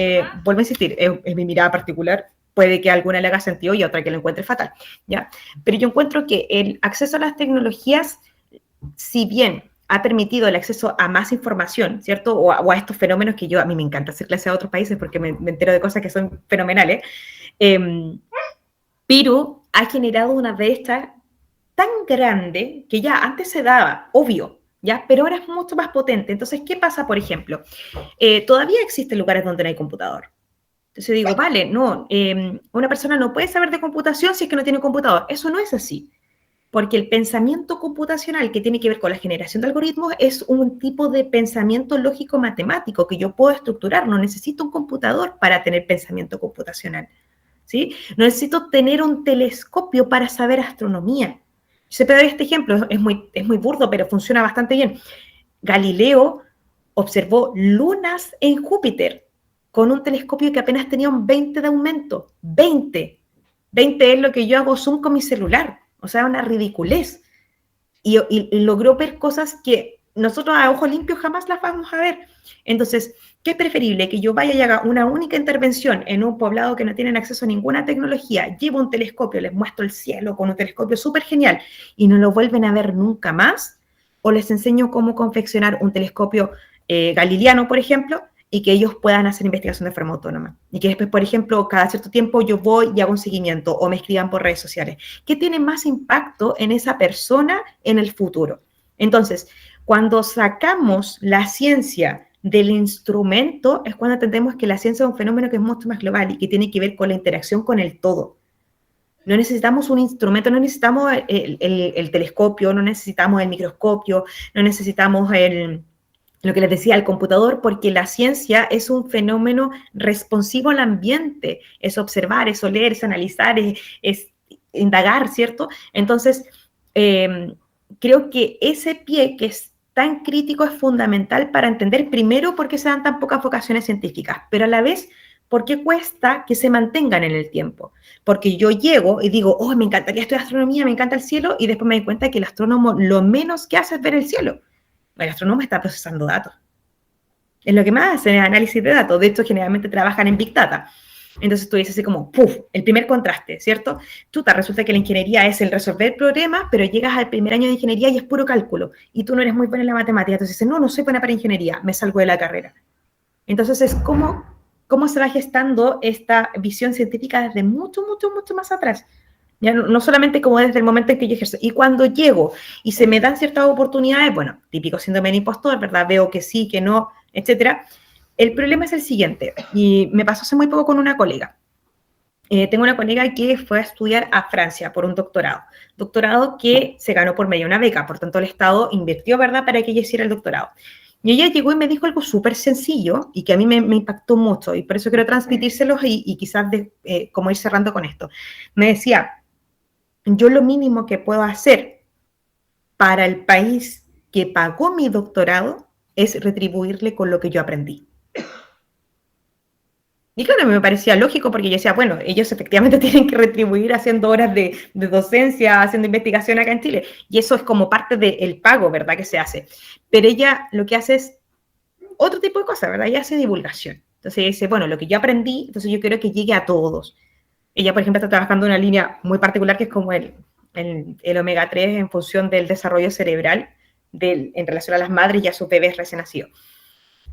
Vuelvo a insistir, es mi mirada particular, puede que a alguna le haga sentido y a otra que lo encuentre fatal, ¿ya? Pero yo encuentro que el acceso a las tecnologías, si bien ha permitido el acceso a más información, ¿cierto? O a estos fenómenos que a mí me encanta hacer clase a otros países porque me entero de cosas que son fenomenales, pero ha generado una brecha tan grande que ya antes se daba, obvio, ¿ya? Pero ahora es mucho más potente. Entonces, ¿qué pasa, por ejemplo? Todavía existen lugares donde no hay computador. Entonces digo, vale, no, una persona no puede saber de computación si es que no tiene un computador. Eso no es así, porque el pensamiento computacional que tiene que ver con la generación de algoritmos es un tipo de pensamiento lógico-matemático que yo puedo estructurar. No necesito un computador para tener pensamiento computacional, ¿sí? No necesito tener un telescopio para saber astronomía. Siempre doy este ejemplo, es muy burdo, pero funciona bastante bien. Galileo observó lunas en Júpiter con un telescopio que apenas tenía un 20 de aumento. 20. 20 es lo que yo hago zoom con mi celular. O sea, una ridiculez. Y logró ver cosas que nosotros a ojo limpio jamás las vamos a ver. Entonces, ¿qué es preferible? Que yo vaya y haga una única intervención en un poblado que no tienen acceso a ninguna tecnología, llevo un telescopio, les muestro el cielo con un telescopio súper genial y no lo vuelven a ver nunca más, o les enseño cómo confeccionar un telescopio galileano, por ejemplo, y que ellos puedan hacer investigación de forma autónoma. Y que después, por ejemplo, cada cierto tiempo yo voy y hago un seguimiento o me escriban por redes sociales. ¿Qué tiene más impacto en esa persona en el futuro? Entonces, cuando sacamos la ciencia del instrumento, es cuando entendemos que la ciencia es un fenómeno que es mucho más global y que tiene que ver con la interacción con el todo. No necesitamos un instrumento, no necesitamos el telescopio, no necesitamos el microscopio, no necesitamos lo que les decía, el computador, porque la ciencia es un fenómeno responsivo al ambiente, es observar, es oler, es analizar, es indagar, ¿cierto? Entonces, creo que ese pie que es tan crítico es fundamental para entender primero por qué se dan tan pocas vocaciones científicas, pero a la vez, por qué cuesta que se mantengan en el tiempo. Porque yo llego y digo, oh, me encantaría estudiar astronomía, me encanta el cielo, y después me doy cuenta que el astrónomo lo menos que hace es ver el cielo. El astrónomo está procesando datos. Es lo que más hacen, es análisis de datos. De hecho, generalmente trabajan en Big Data. Entonces tú dices así como, ¡puf! El primer contraste, ¿cierto? Resulta que la ingeniería es el resolver problemas, pero llegas al primer año de ingeniería y es puro cálculo. Y tú no eres muy buena en la matemática. Entonces dices, no soy buena para ingeniería, me salgo de la carrera. Entonces es cómo se va gestando esta visión científica desde mucho, mucho, mucho más atrás. Ya no solamente como desde el momento en que yo ejerzo. Y cuando llego y se me dan ciertas oportunidades, bueno, típico síndrome del impostor, ¿verdad? Veo que sí, que no, etcétera. El problema es el siguiente, y me pasó hace muy poco con una colega. Tengo una colega que fue a estudiar a Francia por un doctorado que se ganó por medio de una beca, por tanto el Estado invirtió, ¿verdad?, para que ella hiciera el doctorado. Y ella llegó y me dijo algo súper sencillo y que a mí me impactó mucho, y por eso quiero transmitírselos y quizás como ir cerrando con esto. Me decía, yo lo mínimo que puedo hacer para el país que pagó mi doctorado es retribuirle con lo que yo aprendí. Y claro, me parecía lógico porque yo decía, bueno, ellos efectivamente tienen que retribuir haciendo horas de docencia, haciendo investigación acá en Chile. Y eso es como parte del pago, ¿verdad?, que se hace. Pero ella lo que hace es otro tipo de cosas, ¿verdad? Ella hace divulgación. Entonces ella dice, bueno, lo que yo aprendí, entonces yo quiero que llegue a todos. Ella, por ejemplo, está trabajando en una línea muy particular que es como el omega 3 en función del desarrollo cerebral en relación a las madres y a sus bebés recién nacidos.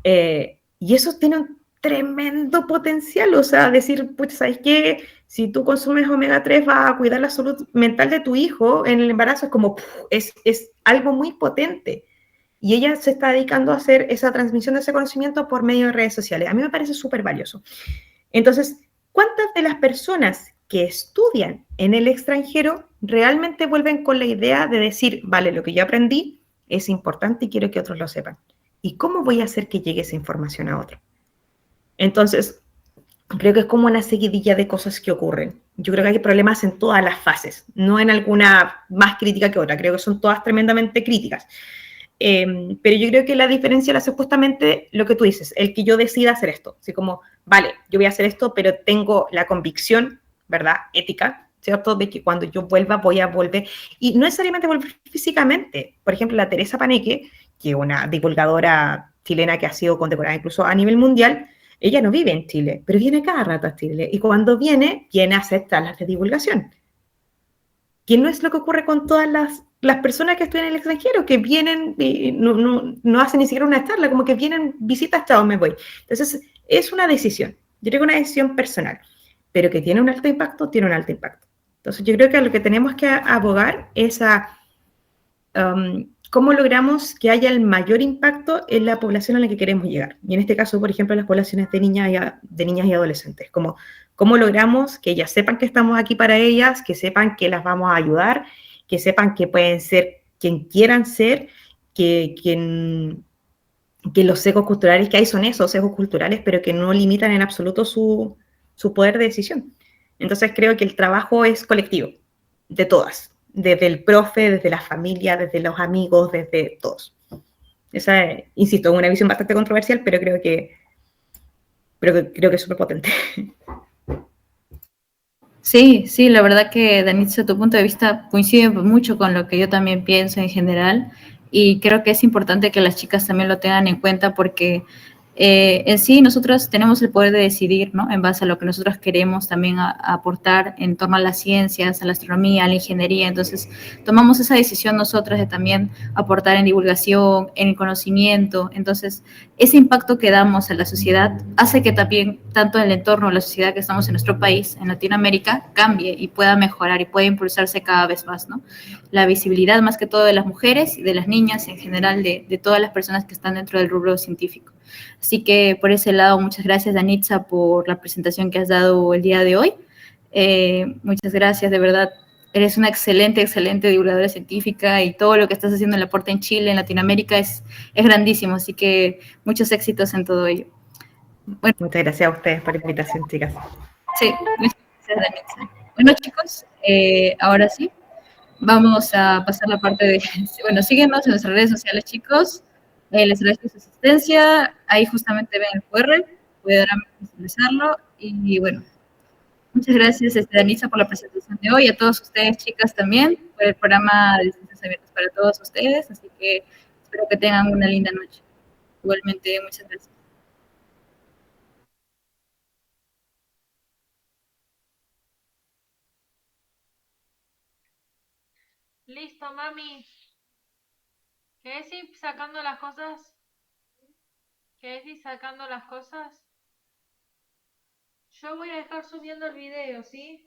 Y eso tiene un tremendo potencial, o sea, decir, pues, ¿sabes qué? Si tú consumes omega 3 vas a cuidar la salud mental de tu hijo en el embarazo, es como, es algo muy potente. Y ella se está dedicando a hacer esa transmisión de ese conocimiento por medio de redes sociales. A mí me parece súper valioso. Entonces, ¿cuántas de las personas que estudian en el extranjero realmente vuelven con la idea de decir, vale, lo que yo aprendí es importante y quiero que otros lo sepan? ¿Y cómo voy a hacer que llegue esa información a otro? Entonces, creo que es como una seguidilla de cosas que ocurren. Yo creo que hay problemas en todas las fases, no en alguna más crítica que otra. Creo que son todas tremendamente críticas. Pero yo creo que la diferencia la hace justamente lo que tú dices, el que yo decida hacer esto. Así como, vale, yo voy a hacer esto, pero tengo la convicción, ¿verdad?, ética, ¿cierto?, de que cuando yo vuelva voy a volver. Y no necesariamente volver físicamente. Por ejemplo, la Teresa Paneque, que es una divulgadora chilena que ha sido condecorada incluso a nivel mundial, Ella no vive en Chile, pero viene cada rato a Chile. Y cuando viene, viene a hacer charlas de divulgación. Que no es lo que ocurre con todas las personas que estudian en el extranjero, que vienen y no hacen ni siquiera una charla, como que vienen, visitas, chao, me voy. Entonces, es una decisión. Yo creo que una decisión personal, pero que tiene un alto impacto, tiene un alto impacto. Entonces, yo creo que a lo que tenemos que abogar es a cómo logramos que haya el mayor impacto en la población a la que queremos llegar. Y en este caso, por ejemplo, las poblaciones de niñas y adolescentes. Cómo logramos que ellas sepan que estamos aquí para ellas, que sepan que las vamos a ayudar, que sepan que pueden ser quien quieran ser, que los sesgos culturales que hay son esos sesgos culturales, pero que no limitan en absoluto su poder de decisión. Entonces creo que el trabajo es colectivo, de todas, desde el profe, desde la familia, desde los amigos, desde todos. Esa, insisto, es una visión bastante controversial, pero creo que es súper potente. Sí, sí, la verdad que, Danitza, tu punto de vista coincide mucho con lo que yo también pienso en general y creo que es importante que las chicas también lo tengan en cuenta porque en sí nosotros tenemos el poder de decidir, ¿no? En base a lo que nosotros queremos también aportar en torno a las ciencias, a la astronomía, a la ingeniería. Entonces, tomamos esa decisión nosotras de también aportar en divulgación, en el conocimiento. Entonces, ese impacto que damos a la sociedad hace que también tanto el entorno, la sociedad que estamos en nuestro país, en Latinoamérica, cambie y pueda mejorar y pueda impulsarse cada vez más, ¿no? La visibilidad más que todo de las mujeres y de las niñas en general, de todas las personas que están dentro del rubro científico. Así que por ese lado, muchas gracias, Danitza, por la presentación que has dado el día de hoy. Muchas gracias, de verdad. Eres una excelente, excelente divulgadora científica y todo lo que estás haciendo en el aporte en Chile, en Latinoamérica, es grandísimo. Así que muchos éxitos en todo ello. Bueno, Muchas gracias a ustedes por la invitación, chicas. sí, muchas gracias, Danitza. Bueno, chicos, ahora sí, vamos a pasar la parte de, bueno, síguenos en nuestras redes sociales, chicos. Les agradezco su asistencia. Ahí justamente ven el QR, podrán visualizarlo. Y bueno, muchas gracias, Danitza, por la presentación de hoy. A todos ustedes, chicas, también, por el programa de Ciencias Abiertas para todos ustedes. Así que espero que tengan una linda noche. Igualmente, muchas gracias. Listo, mami. ¿Querés ir sacando las cosas? ¿Querés ir sacando las cosas? Yo voy a dejar subiendo el video, ¿sí?